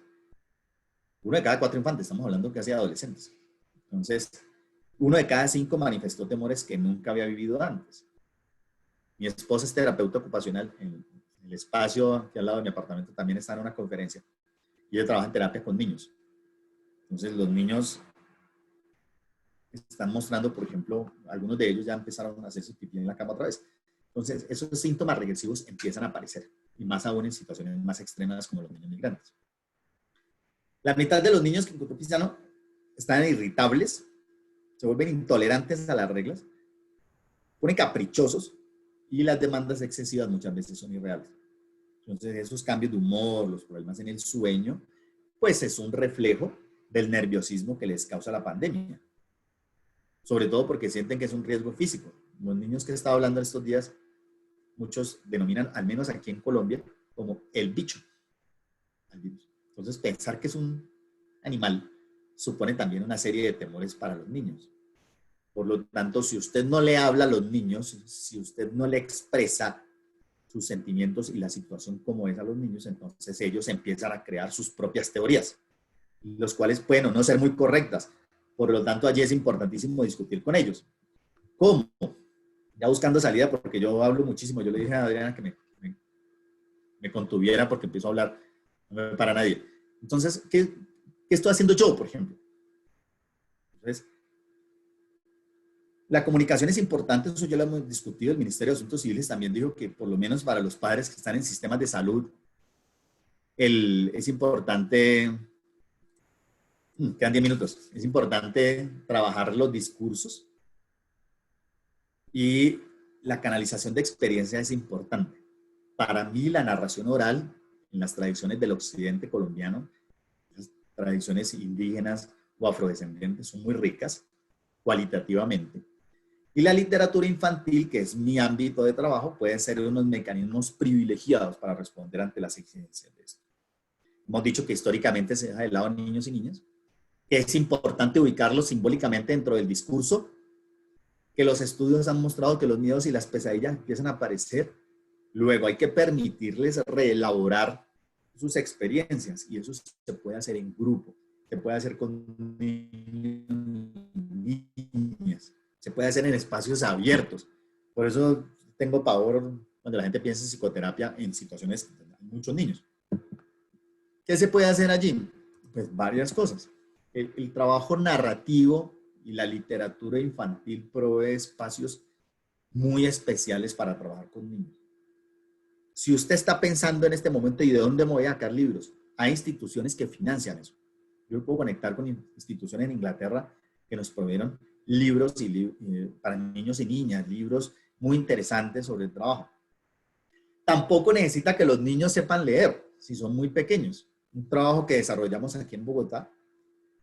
1 de cada 4 infantes, estamos hablando casi de adolescentes. Entonces, 1 de cada 5 manifestó temores que nunca había vivido antes. Mi esposa es terapeuta ocupacional. En el espacio que al lado de mi apartamento también está en una conferencia. Y ella trabaja en terapia con niños. Entonces, los niños están mostrando, por ejemplo, algunos de ellos ya empezaron a hacerse pipí en la cama otra vez. Entonces, esos síntomas regresivos empiezan a aparecer. Y más aún en situaciones más extremas como los niños migrantes. La mitad de los niños que encontró Pisano están irritables, se vuelven intolerantes a las reglas, ponen caprichosos y las demandas excesivas muchas veces son irreales. Entonces, esos cambios de humor, los problemas en el sueño, pues es un reflejo del nerviosismo que les causa la pandemia. Sobre todo porque sienten que es un riesgo físico. Los niños que he estado hablando estos días, muchos denominan, al menos aquí en Colombia, como el bicho. Entonces, pensar que es un animal supone también una serie de temores para los niños. Por lo tanto, si usted no le habla a los niños, si usted no le expresa sus sentimientos y la situación como es a los niños, entonces ellos empiezan a crear sus propias teorías, los cuales pueden o no ser muy correctas. Por lo tanto, allí es importantísimo discutir con ellos. ¿Cómo? Ya buscando salida, porque yo hablo muchísimo. Yo le dije a Adriana que me contuviera porque empiezo a hablar, no me para nadie. Entonces, ¿qué estoy haciendo yo, por ejemplo? Entonces, la comunicación es importante, eso ya lo hemos discutido. El Ministerio de Asuntos Civiles también dijo que por lo menos para los padres que están en sistemas de salud, es importante, quedan 10 minutos, es importante trabajar los discursos y la canalización de experiencia es importante. Para mí la narración oral en las tradiciones del occidente colombiano, las tradiciones indígenas o afrodescendientes son muy ricas cualitativamente. Y la literatura infantil, que es mi ámbito de trabajo, puede ser unos mecanismos privilegiados para responder ante las exigencias de esto. Hemos dicho que históricamente se deja de lado a niños y niñas, que es importante ubicarlos simbólicamente dentro del discurso, que los estudios han mostrado que los miedos y las pesadillas empiezan a aparecer. Luego hay que permitirles reelaborar sus experiencias y eso se puede hacer en grupo, se puede hacer con niños y niñas. Se puede hacer en espacios abiertos. Por eso tengo pavor cuando la gente piensa en psicoterapia en situaciones donde hay muchos niños. ¿Qué se puede hacer allí? Pues varias cosas. El trabajo narrativo y la literatura infantil provee espacios muy especiales para trabajar con niños. Si usted está pensando en este momento, ¿y de dónde me voy a sacar libros? Hay instituciones que financian eso. Yo puedo conectar con instituciones en Inglaterra que nos proveyeron libros para niños y niñas, libros muy interesante sobre el trabajo. Tampoco necesita que los niños sepan leer, si son muy pequeños. Un trabajo que desarrollamos aquí en Bogotá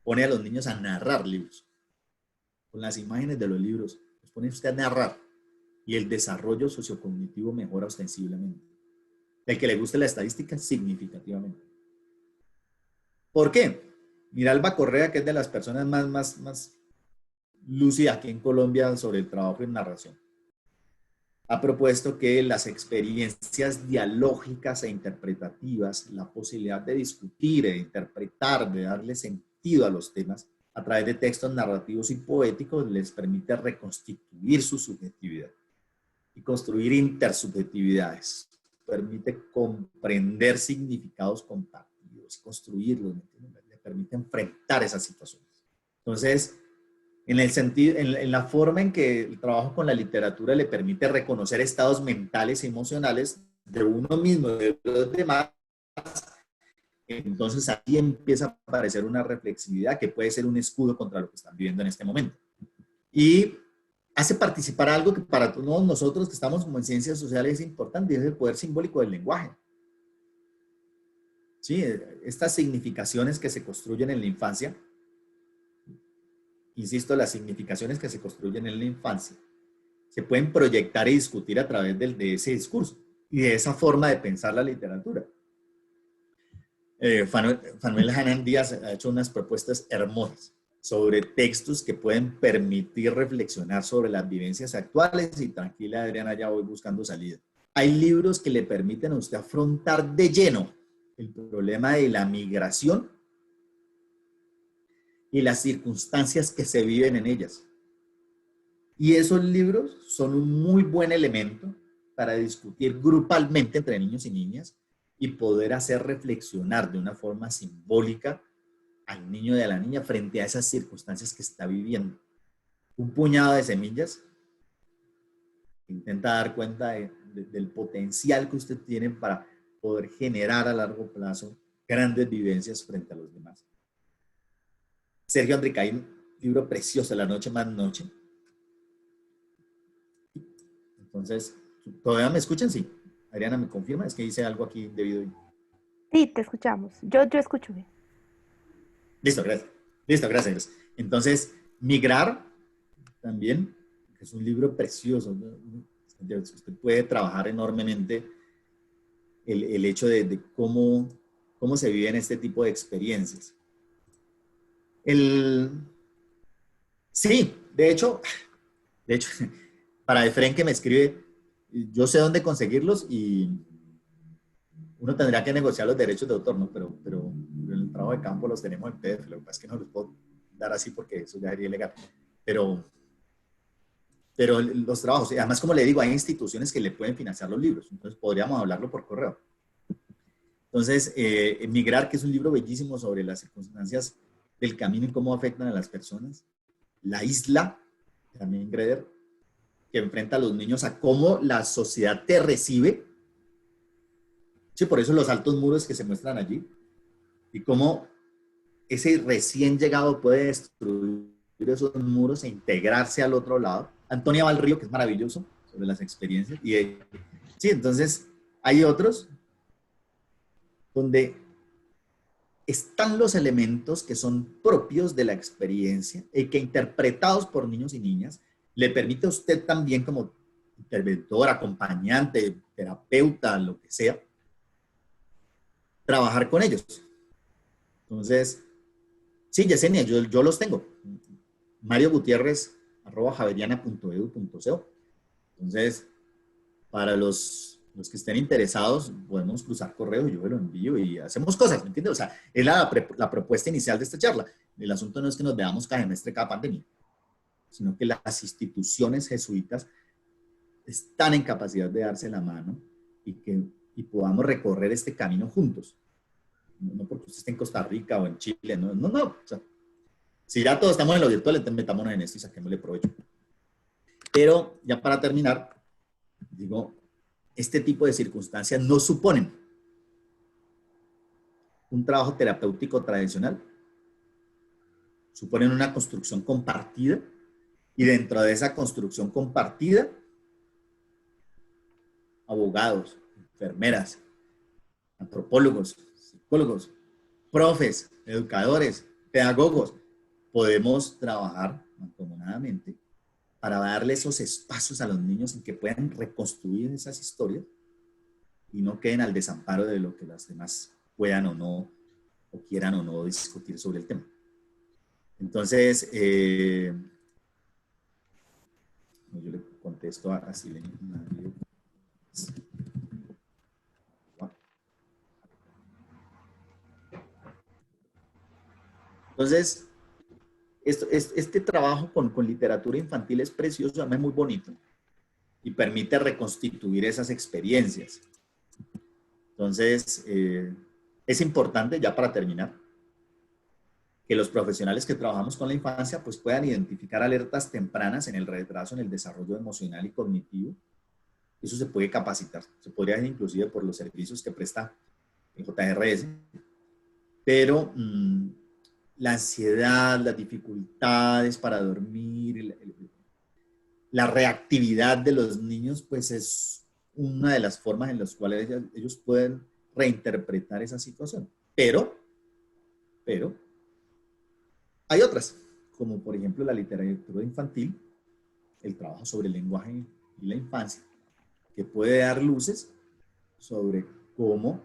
pone a los niños a narrar libros. Con las imágenes de los libros, los pone usted a narrar y el desarrollo sociocognitivo mejora ostensiblemente. El que le guste la estadística, significativamente. ¿Por qué? Mira, Alba Correa, que es de las personas más lúcidas aquí en Colombia sobre el trabajo en narración, ha propuesto que las experiencias dialógicas e interpretativas, la posibilidad de discutir, de interpretar, de darle sentido a los temas a través de textos narrativos y poéticos, les permite reconstituir su subjetividad y construir intersubjetividades. Permite comprender significados compartidos, construirlos, le permite enfrentar esas situaciones. Entonces, en el sentido, en la forma en que el trabajo con la literatura le permite reconocer estados mentales y emocionales de uno mismo y de los demás, entonces aquí empieza a aparecer una reflexividad que puede ser un escudo contra lo que están viviendo en este momento. Y hace participar algo que para todos nosotros que estamos como en ciencias sociales es importante, y es el poder simbólico del lenguaje. ¿Sí? Estas significaciones que se construyen en la infancia, insisto, las significaciones que se construyen en la infancia, se pueden proyectar y discutir a través de ese discurso y de esa forma de pensar la literatura. Fanuel Hanan Díaz ha hecho unas propuestas hermosas sobre textos que pueden permitir reflexionar sobre las vivencias actuales y tranquila, Adriana, ya voy buscando salida. Hay libros que le permiten a usted afrontar de lleno el problema de la migración y las circunstancias que se viven en ellas. Y esos libros son un muy buen elemento para discutir grupalmente entre niños y niñas y poder hacer reflexionar de una forma simbólica al niño y a la niña frente a esas circunstancias que está viviendo. Un puñado de semillas intenta dar cuenta del potencial que usted tiene para poder generar a largo plazo grandes vivencias frente a los demás. Sergio Andricaín, libro precioso, La noche más noche. Entonces, ¿todavía me escuchan? Sí. Adriana, ¿me confirma? Es que hice algo aquí debido. Sí, te escuchamos. Yo escucho bien. Listo, gracias. Listo, gracias. Entonces, Migrar también, que es un libro precioso. Usted puede trabajar enormemente el hecho de cómo se viven este tipo de experiencias. Sí, de hecho, para Efren que me escribe, yo sé dónde conseguirlos y uno tendría que negociar los derechos de autor, ¿no? Pero en el trabajo de campo los tenemos en PDF, lo que pasa es que no los puedo dar así porque eso ya sería ilegal. Pero los trabajos, además como le digo, hay instituciones que le pueden financiar los libros, entonces podríamos hablarlo por correo. Entonces, Migrar, que es un libro bellísimo sobre las circunstancias del camino y cómo afectan a las personas. La Isla, también Greder, que enfrenta a los niños a cómo la sociedad te recibe. Sí, por eso los altos muros que se muestran allí. Y cómo ese recién llegado puede destruir esos muros e integrarse al otro lado. Antonia Valrío, que es maravilloso, sobre las experiencias. Y sí, entonces hay otros donde están los elementos que son propios de la experiencia y que interpretados por niños y niñas le permite a usted también como interventor, acompañante, terapeuta, lo que sea, trabajar con ellos. Entonces, sí, Yesenia, yo los tengo. Mario Gutiérrez, @javeriana.edu.co. Entonces, para los que estén interesados, podemos cruzar correo, yo lo envío y hacemos cosas, ¿me entiendes? O sea, es la propuesta inicial de esta charla. El asunto no es que nos veamos cada semestre, cada pandemia, sino que las instituciones jesuitas están en capacidad de darse la mano y podamos recorrer este camino juntos. No porque usted esté en Costa Rica o en Chile, no. O sea, si ya todos estamos en lo virtual, entonces metámonos en esto y saquémosle provecho. Pero ya para terminar, digo, este tipo de circunstancias no suponen un trabajo terapéutico tradicional, suponen una construcción compartida y dentro de esa construcción compartida abogados, enfermeras, antropólogos, psicólogos, profes, educadores, pedagogos, podemos trabajar mancomunadamente para darle esos espacios a los niños en que puedan reconstruir esas historias y no queden al desamparo de lo que las demás puedan o no, o quieran o no discutir sobre el tema. Entonces, yo le contesto a Silenia. Entonces, este trabajo con literatura infantil es precioso, es muy bonito y permite reconstituir esas experiencias. Entonces, es importante, ya para terminar, que los profesionales que trabajamos con la infancia pues puedan identificar alertas tempranas en el retraso en el desarrollo emocional y cognitivo. Eso se puede capacitar, se podría hacer inclusive por los servicios que presta el JRS, pero la ansiedad, las dificultades para dormir, la reactividad de los niños, pues es una de las formas en las cuales ellos pueden reinterpretar esa situación. Pero, hay otras, como por ejemplo la literatura infantil, el trabajo sobre el lenguaje y la infancia, que puede dar luces sobre cómo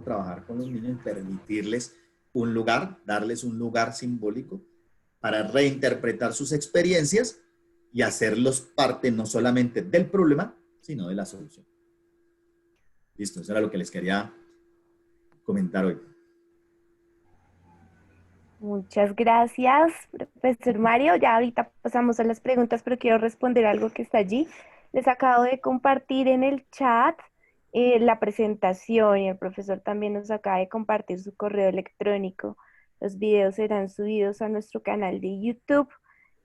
trabajar con los niños y permitirles un lugar, darles un lugar simbólico para reinterpretar sus experiencias y hacerlos parte no solamente del problema, sino de la solución. Listo, eso era lo que les quería comentar hoy. Muchas gracias, profesor Mario. Ya ahorita pasamos a las preguntas, pero quiero responder algo que está allí. Les acabo de compartir en el chat la presentación y el profesor también nos acaba de compartir su correo electrónico. Los videos serán subidos a nuestro canal de YouTube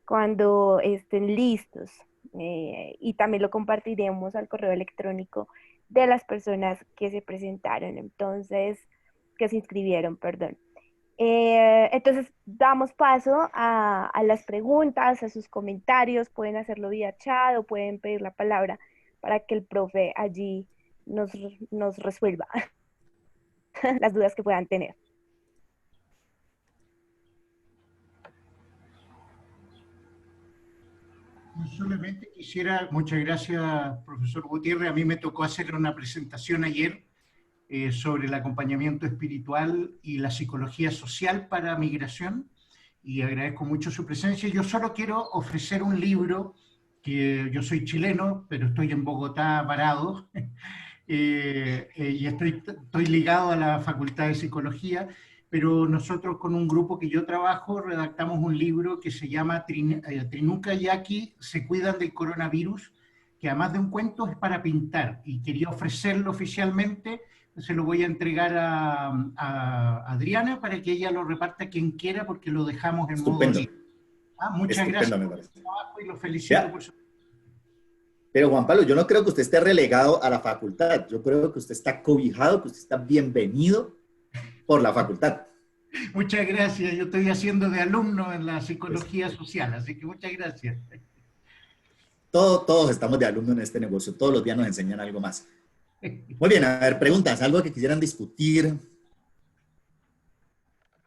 cuando estén listos. Y también lo compartiremos al correo electrónico de las personas que se presentaron, entonces, que se inscribieron, perdón. Entonces, damos paso a las preguntas, a sus comentarios. Pueden hacerlo vía chat o pueden pedir la palabra para que el profe allí nos resuelva las dudas que puedan tener. Solamente quisiera, muchas gracias, profesor Gutiérrez. A mí me tocó hacer una presentación ayer sobre el acompañamiento espiritual y la psicología social para migración, y agradezco mucho su presencia. Yo solo quiero ofrecer un libro, que yo soy chileno, pero estoy en Bogotá varado, y estoy ligado a la Facultad de Psicología, pero nosotros con un grupo que yo trabajo redactamos un libro que se llama Trinuca y Aki se cuidan del coronavirus, que además de un cuento es para pintar, y quería ofrecerlo oficialmente. Se lo voy a entregar a Adriana para que ella lo reparta a quien quiera, porque lo dejamos en modo Estupendo. libre. Muchas Estupendo, gracias me por parece. su trabajo y lo felicito por su... Pero Juan Pablo, yo no creo que usted esté relegado a la facultad. Yo creo que usted está cobijado, que usted está bienvenido por la facultad. Muchas gracias. Yo estoy haciendo de alumno en la psicología social, así que muchas gracias. Todos estamos de alumno en este negocio. Todos los días nos enseñan algo más. Muy bien, a ver, preguntas, algo que quisieran discutir.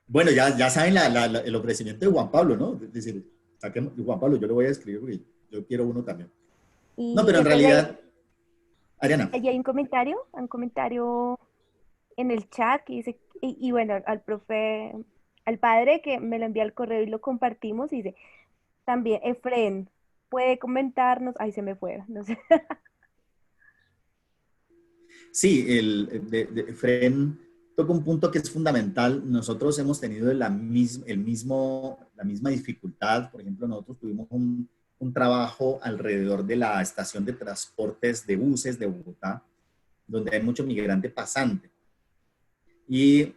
Bueno, ya saben el ofrecimiento de Juan Pablo, ¿no? Es decir, Juan Pablo, yo lo voy a escribir porque yo quiero uno también. No, pero en realidad, Ariana. Allí hay un comentario en el chat que dice, y bueno, al profe, al padre que me lo envía al correo y lo compartimos, y dice, también, Efren, puede comentarnos, ay, se me fue, no sé. Sí, Efren toca un punto que es fundamental. Nosotros hemos tenido la misma dificultad. Por ejemplo, nosotros tuvimos un trabajo alrededor de la estación de transportes de buses de Bogotá, donde hay mucho migrante pasante. Y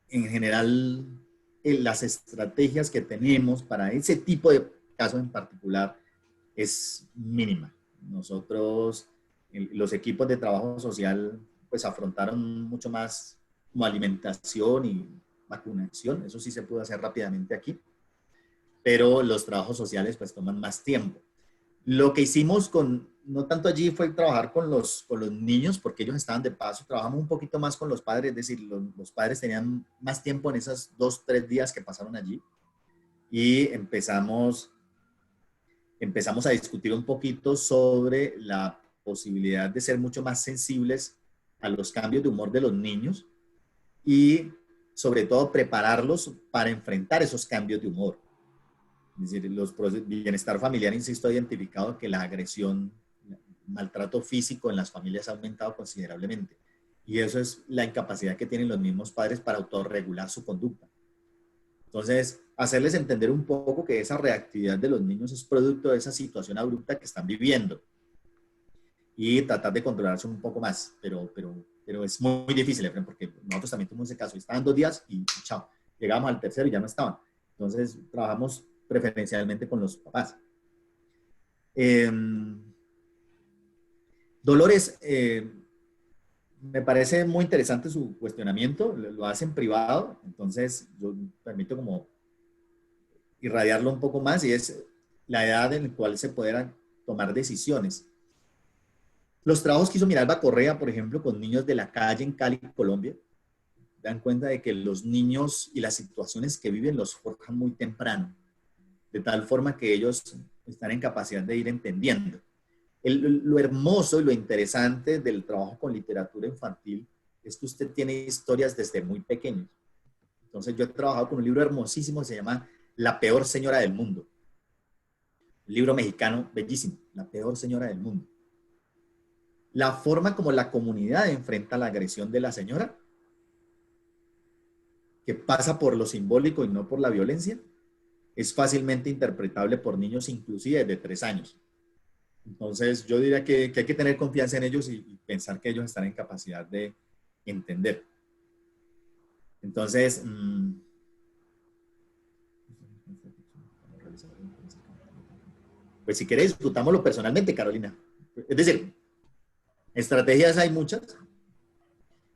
en general, las estrategias que tenemos para ese tipo de casos en particular es mínima. Nosotros, los equipos de trabajo social, pues afrontaron mucho más como alimentación y vacunación. Eso sí se puede hacer rápidamente aquí. Pero los trabajos sociales pues toman más tiempo. Lo que hicimos con no tanto allí fue trabajar con los niños, porque ellos estaban de paso, trabajamos un poquito más con los padres, es decir, los padres tenían más tiempo en esos 2, 3 días que pasaron allí, y empezamos a discutir un poquito sobre la posibilidad de ser mucho más sensibles a los cambios de humor de los niños y sobre todo prepararlos para enfrentar esos cambios de humor. Es decir, bienestar familiar, insisto, ha identificado que la agresión, maltrato físico en las familias ha aumentado considerablemente. Y eso es la incapacidad que tienen los mismos padres para autorregular su conducta. Entonces, hacerles entender un poco que esa reactividad de los niños es producto de esa situación abrupta que están viviendo. Y tratar de controlarse un poco más. Pero es muy difícil, porque nosotros también tuvimos ese caso. Estaban 2 días y chao. Llegamos al tercero y ya no estaban. Entonces, trabajamos preferencialmente con los papás. Dolores, me parece muy interesante su cuestionamiento, lo hace en privado, entonces yo permito como irradiarlo un poco más, y es la edad en la cual se puedan tomar decisiones. Los trabajos que hizo Miralba Correa, por ejemplo, con niños de la calle en Cali, Colombia, dan cuenta de que los niños y las situaciones que viven los forjan muy temprano, de tal forma que ellos están en capacidad de ir entendiendo. Lo hermoso y lo interesante del trabajo con literatura infantil es que usted tiene historias desde muy pequeños. Entonces yo he trabajado con un libro hermosísimo que se llama La peor señora del mundo. Un libro mexicano bellísimo, La peor señora del mundo. La forma como la comunidad enfrenta la agresión de la señora, que pasa por lo simbólico y no por la violencia, es fácilmente interpretable por niños inclusive de 3 años. Entonces, yo diría que hay que tener confianza en ellos y pensar que ellos están en capacidad de entender. Entonces, pues si quieres, discutámoslo personalmente, Carolina. Es decir, estrategias hay muchas,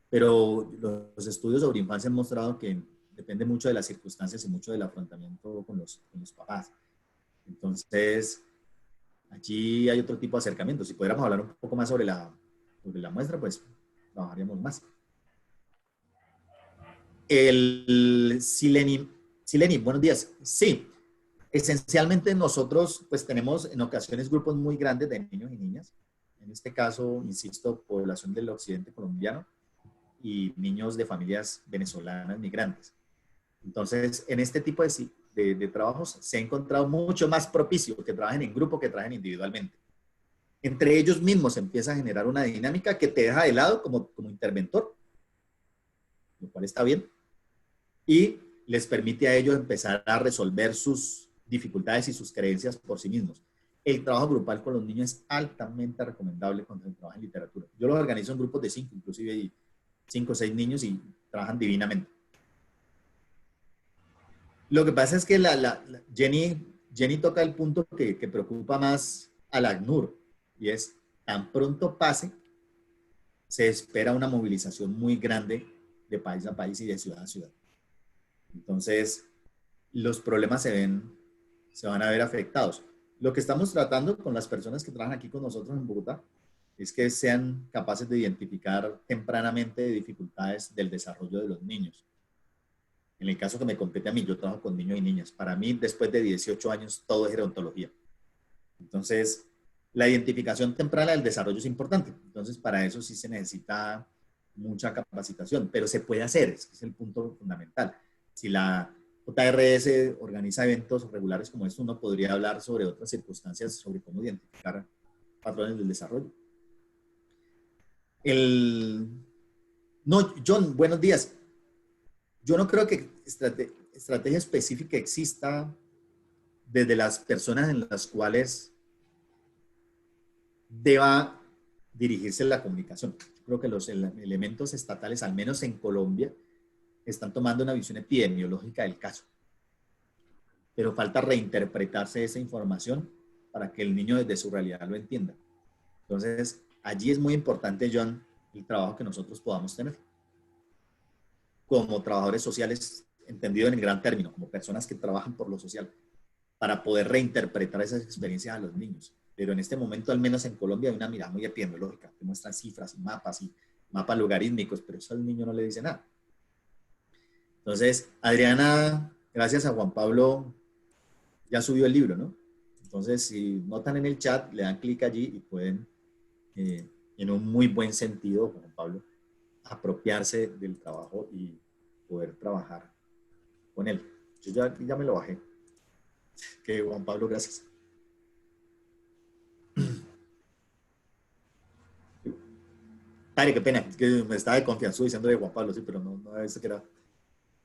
pero los estudios sobre infancia han mostrado que depende mucho de las circunstancias y mucho del afrontamiento con los papás. Entonces, allí hay otro tipo de acercamiento. Si pudiéramos hablar un poco más sobre la muestra, pues trabajaríamos más. El Sileni, buenos días. Sí, esencialmente nosotros pues tenemos en ocasiones grupos muy grandes de niños y niñas. En este caso, insisto, población del occidente colombiano y niños de familias venezolanas migrantes. Entonces, en este tipo de trabajos se ha encontrado mucho más propicio que trabajen en grupo que trabajen individualmente. Entre ellos mismos se empieza a generar una dinámica que te deja de lado como interventor, lo cual está bien, y les permite a ellos empezar a resolver sus dificultades y sus creencias por sí mismos. El trabajo grupal con los niños es altamente recomendable cuando se trabaja en literatura. Yo los organizo en grupos de 5, inclusive 5 o 6 niños, y trabajan divinamente. Lo que pasa es que Jenny toca el punto que preocupa más a la ACNUR, y es, tan pronto pase, se espera una movilización muy grande de país a país y de ciudad a ciudad. Entonces, los problemas se van a ver afectados. Lo que estamos tratando con las personas que trabajan aquí con nosotros en Bogotá es que sean capaces de identificar tempranamente dificultades del desarrollo de los niños. En el caso que me compete a mí, yo trabajo con niños y niñas. Para mí, después de 18 años, todo es gerontología. Entonces, la identificación temprana del desarrollo es importante. Entonces, para eso sí se necesita mucha capacitación, pero se puede hacer, ese es el punto fundamental. Si la JRS organiza eventos regulares como esto, uno podría hablar sobre otras circunstancias, sobre cómo identificar patrones del desarrollo. No, John, buenos días. Yo no creo que estrategia específica exista desde las personas en las cuales deba dirigirse la comunicación. Yo creo que los elementos estatales, al menos en Colombia, están tomando una visión epidemiológica del caso. Pero falta reinterpretarse esa información para que el niño desde su realidad lo entienda. Entonces, allí es muy importante, John, el trabajo que nosotros podamos tener como trabajadores sociales, entendido en el gran término, como personas que trabajan por lo social, para poder reinterpretar esas experiencias a los niños. pero en este momento, al menos en Colombia, hay una mirada muy epidemiológica, que muestran cifras y mapas logarítmicos, pero eso al niño no le dice nada. Entonces, Adriana, gracias a Juan Pablo, ya subió el libro, ¿no? Entonces, si notan en el chat, le dan clic allí y pueden, en un muy buen sentido, Juan Pablo, apropiarse del trabajo y poder trabajar con él. Yo ya me lo bajé. Que Juan Pablo, gracias. Padre, qué pena, es que me estaba de confianza diciendo de Juan Pablo, sí, pero no, eso que era,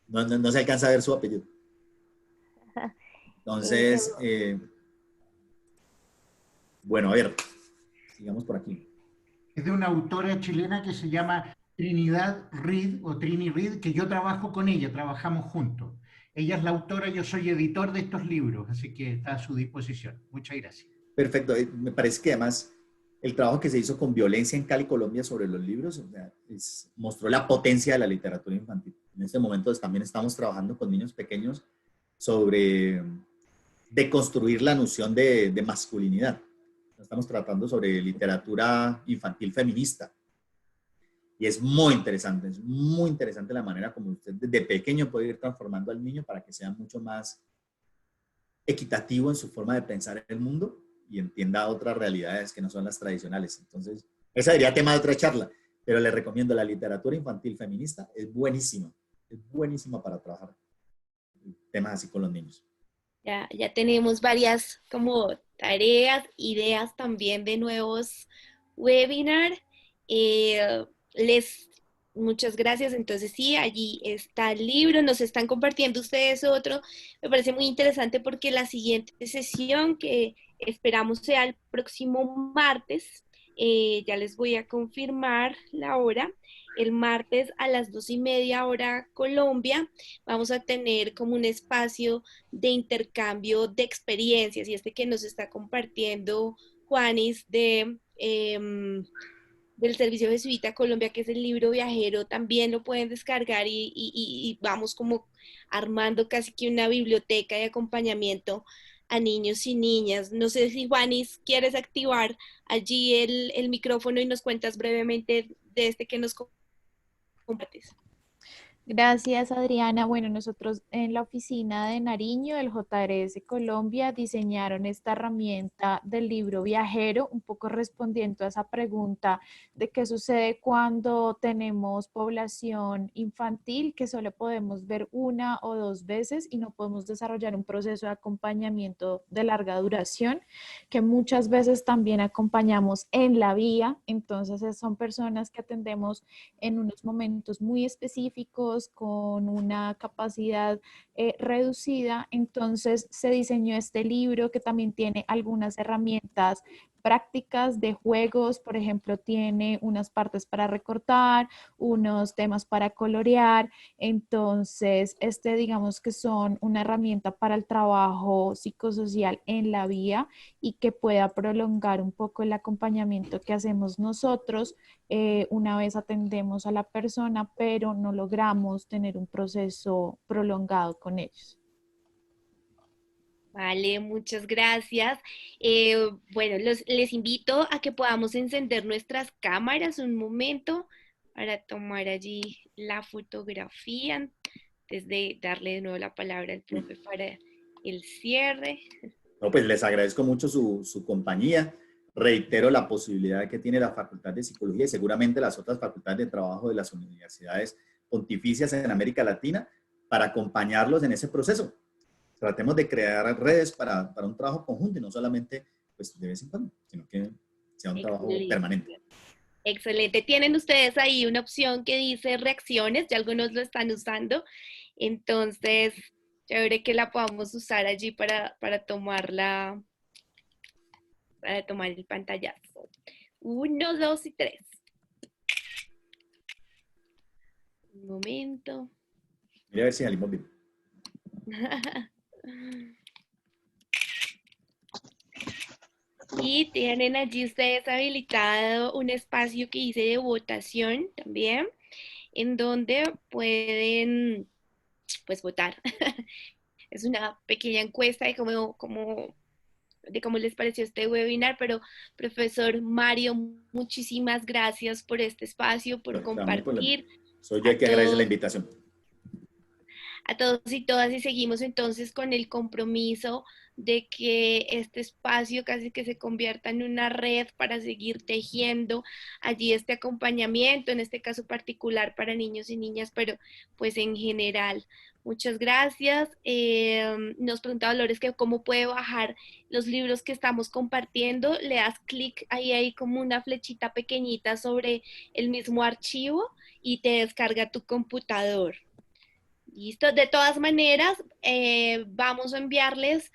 no se alcanza a ver su apellido. Eh, Entonces, bueno, a ver, sigamos por aquí. Es de una autora chilena que se llama Trinidad Reed, o Trini Reed, que yo trabajo con ella, trabajamos juntos. Ella es la autora, yo soy editor de estos libros, así que está a su disposición. Muchas gracias. Perfecto, me parece que además el trabajo que se hizo con Violencia en Cali, Colombia, sobre los libros, o sea, mostró la potencia de la literatura infantil. En este momento también estamos trabajando con niños pequeños sobre deconstruir la noción de masculinidad. Estamos tratando sobre literatura infantil feminista. Y es muy interesante la manera como usted desde pequeño puede ir transformando al niño para que sea mucho más equitativo en su forma de pensar el mundo y entienda otras realidades que no son las tradicionales. Entonces, ese sería tema de otra charla, pero le recomiendo la literatura infantil feminista, es buenísima para trabajar temas así con los niños. Ya tenemos varias como tareas, ideas también de nuevos webinars. Eh, les muchas gracias. Entonces sí, allí está el libro, nos están compartiendo ustedes otro. Me parece muy interesante porque la siguiente sesión que esperamos sea el próximo martes, ya les voy a confirmar la hora. El martes a las 2:30 hora Colombia, vamos a tener como un espacio de intercambio de experiencias y este que nos está compartiendo Juanis del Servicio Jesuita Colombia, que es el libro viajero, también lo pueden descargar y vamos como armando casi que una biblioteca de acompañamiento a niños y niñas. No sé si Juanis quieres activar allí el micrófono y nos cuentas brevemente de este que nos compartes. Gracias, Adriana. Bueno, nosotros en la oficina de Nariño, del JRS Colombia, diseñaron esta herramienta del libro viajero, un poco respondiendo a esa pregunta de qué sucede cuando tenemos población infantil que solo podemos ver una o dos veces y no podemos desarrollar un proceso de acompañamiento de larga duración, que muchas veces también acompañamos en la vía. Entonces, son personas que atendemos en unos momentos muy específicos, con una capacidad reducida. Entonces se diseñó este libro que también tiene algunas herramientas prácticas de juegos. Por ejemplo, tiene unas partes para recortar, unos temas para colorear. Entonces, digamos que son una herramienta para el trabajo psicosocial en la vía y que pueda prolongar un poco el acompañamiento que hacemos nosotros una vez atendemos a la persona, pero no logramos tener un proceso prolongado con ellos. Vale, muchas gracias. Bueno, les invito a que podamos encender nuestras cámaras un momento para tomar allí la fotografía antes de darle de nuevo la palabra al profe para el cierre. No, pues les agradezco mucho su compañía. Reitero la posibilidad que tiene la Facultad de Psicología y seguramente las otras facultades de trabajo de las universidades pontificias en América Latina para acompañarlos en ese proceso. Tratemos de crear redes para un trabajo conjunto y no solamente pues, de vez en cuando, sino que sea un trabajo permanente. Excelente. Tienen ustedes ahí una opción que dice reacciones, ya algunos lo están usando, entonces chévere que la podamos usar allí para tomar el pantallazo. 1, 2 y 3. Un momento. Mira a ver si salimos bien. Y tienen allí ustedes habilitado un espacio que dice de votación también, en donde pueden pues votar. Es una pequeña encuesta de cómo de cómo les pareció este webinar, pero profesor Mario, muchísimas gracias por este espacio, por Bueno, no hay problema. compartir. Soy yo el que agradece la invitación. A todos y todas, y seguimos entonces con el compromiso de que este espacio casi que se convierta en una red para seguir tejiendo allí este acompañamiento, en este caso particular para niños y niñas, pero pues en general. Muchas gracias. Nos pregunta Dolores que cómo puede bajar los libros que estamos compartiendo. Le das clic ahí, ahí como una flechita pequeñita sobre el mismo archivo y te descarga tu computador. Listo, de todas maneras, vamos a enviarles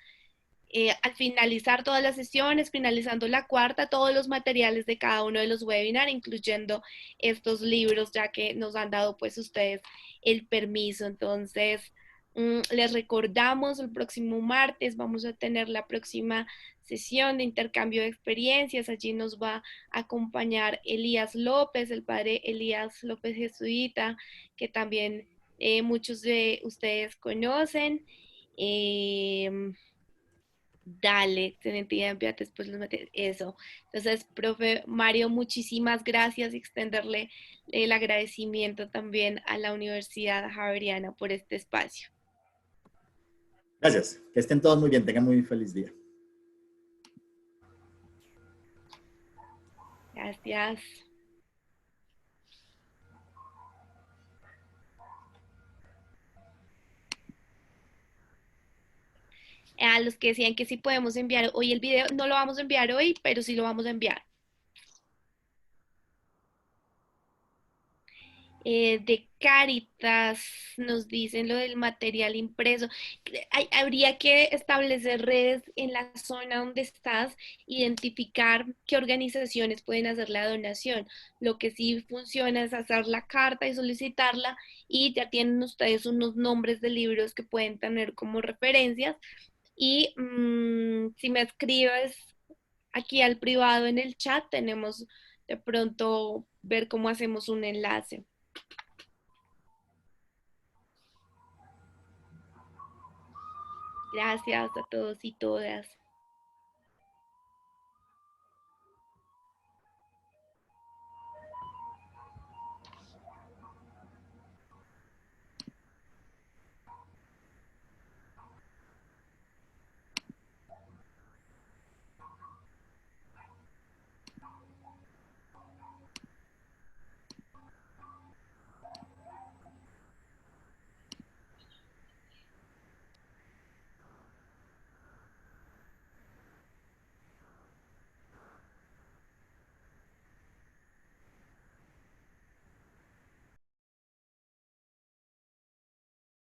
al finalizar todas las sesiones, finalizando la cuarta, todos los materiales de cada uno de los webinars, incluyendo estos libros, ya que nos han dado pues ustedes el permiso. Entonces, les recordamos, el próximo martes vamos a tener la próxima sesión de intercambio de experiencias. Allí nos va a acompañar Elías López, el padre Elías López jesuita, que también muchos de ustedes conocen. Dale, excelente idea, envíate después los materiales. Eso. Entonces, profe Mario, muchísimas gracias y extenderle el agradecimiento también a la Universidad Javeriana por este espacio. Gracias. Que estén todos muy bien. Tengan muy feliz día. Gracias. A los que decían que sí podemos enviar hoy el video, no lo vamos a enviar hoy, pero sí lo vamos a enviar. De Cáritas nos dicen lo del material impreso. Habría que establecer redes en la zona donde estás, identificar qué organizaciones pueden hacer la donación. Lo que sí funciona es hacer la carta y solicitarla, y ya tienen ustedes unos nombres de libros que pueden tener como referencias. Y si me escribes aquí al privado en el chat, tenemos de pronto ver cómo hacemos un enlace. Gracias a todos y todas.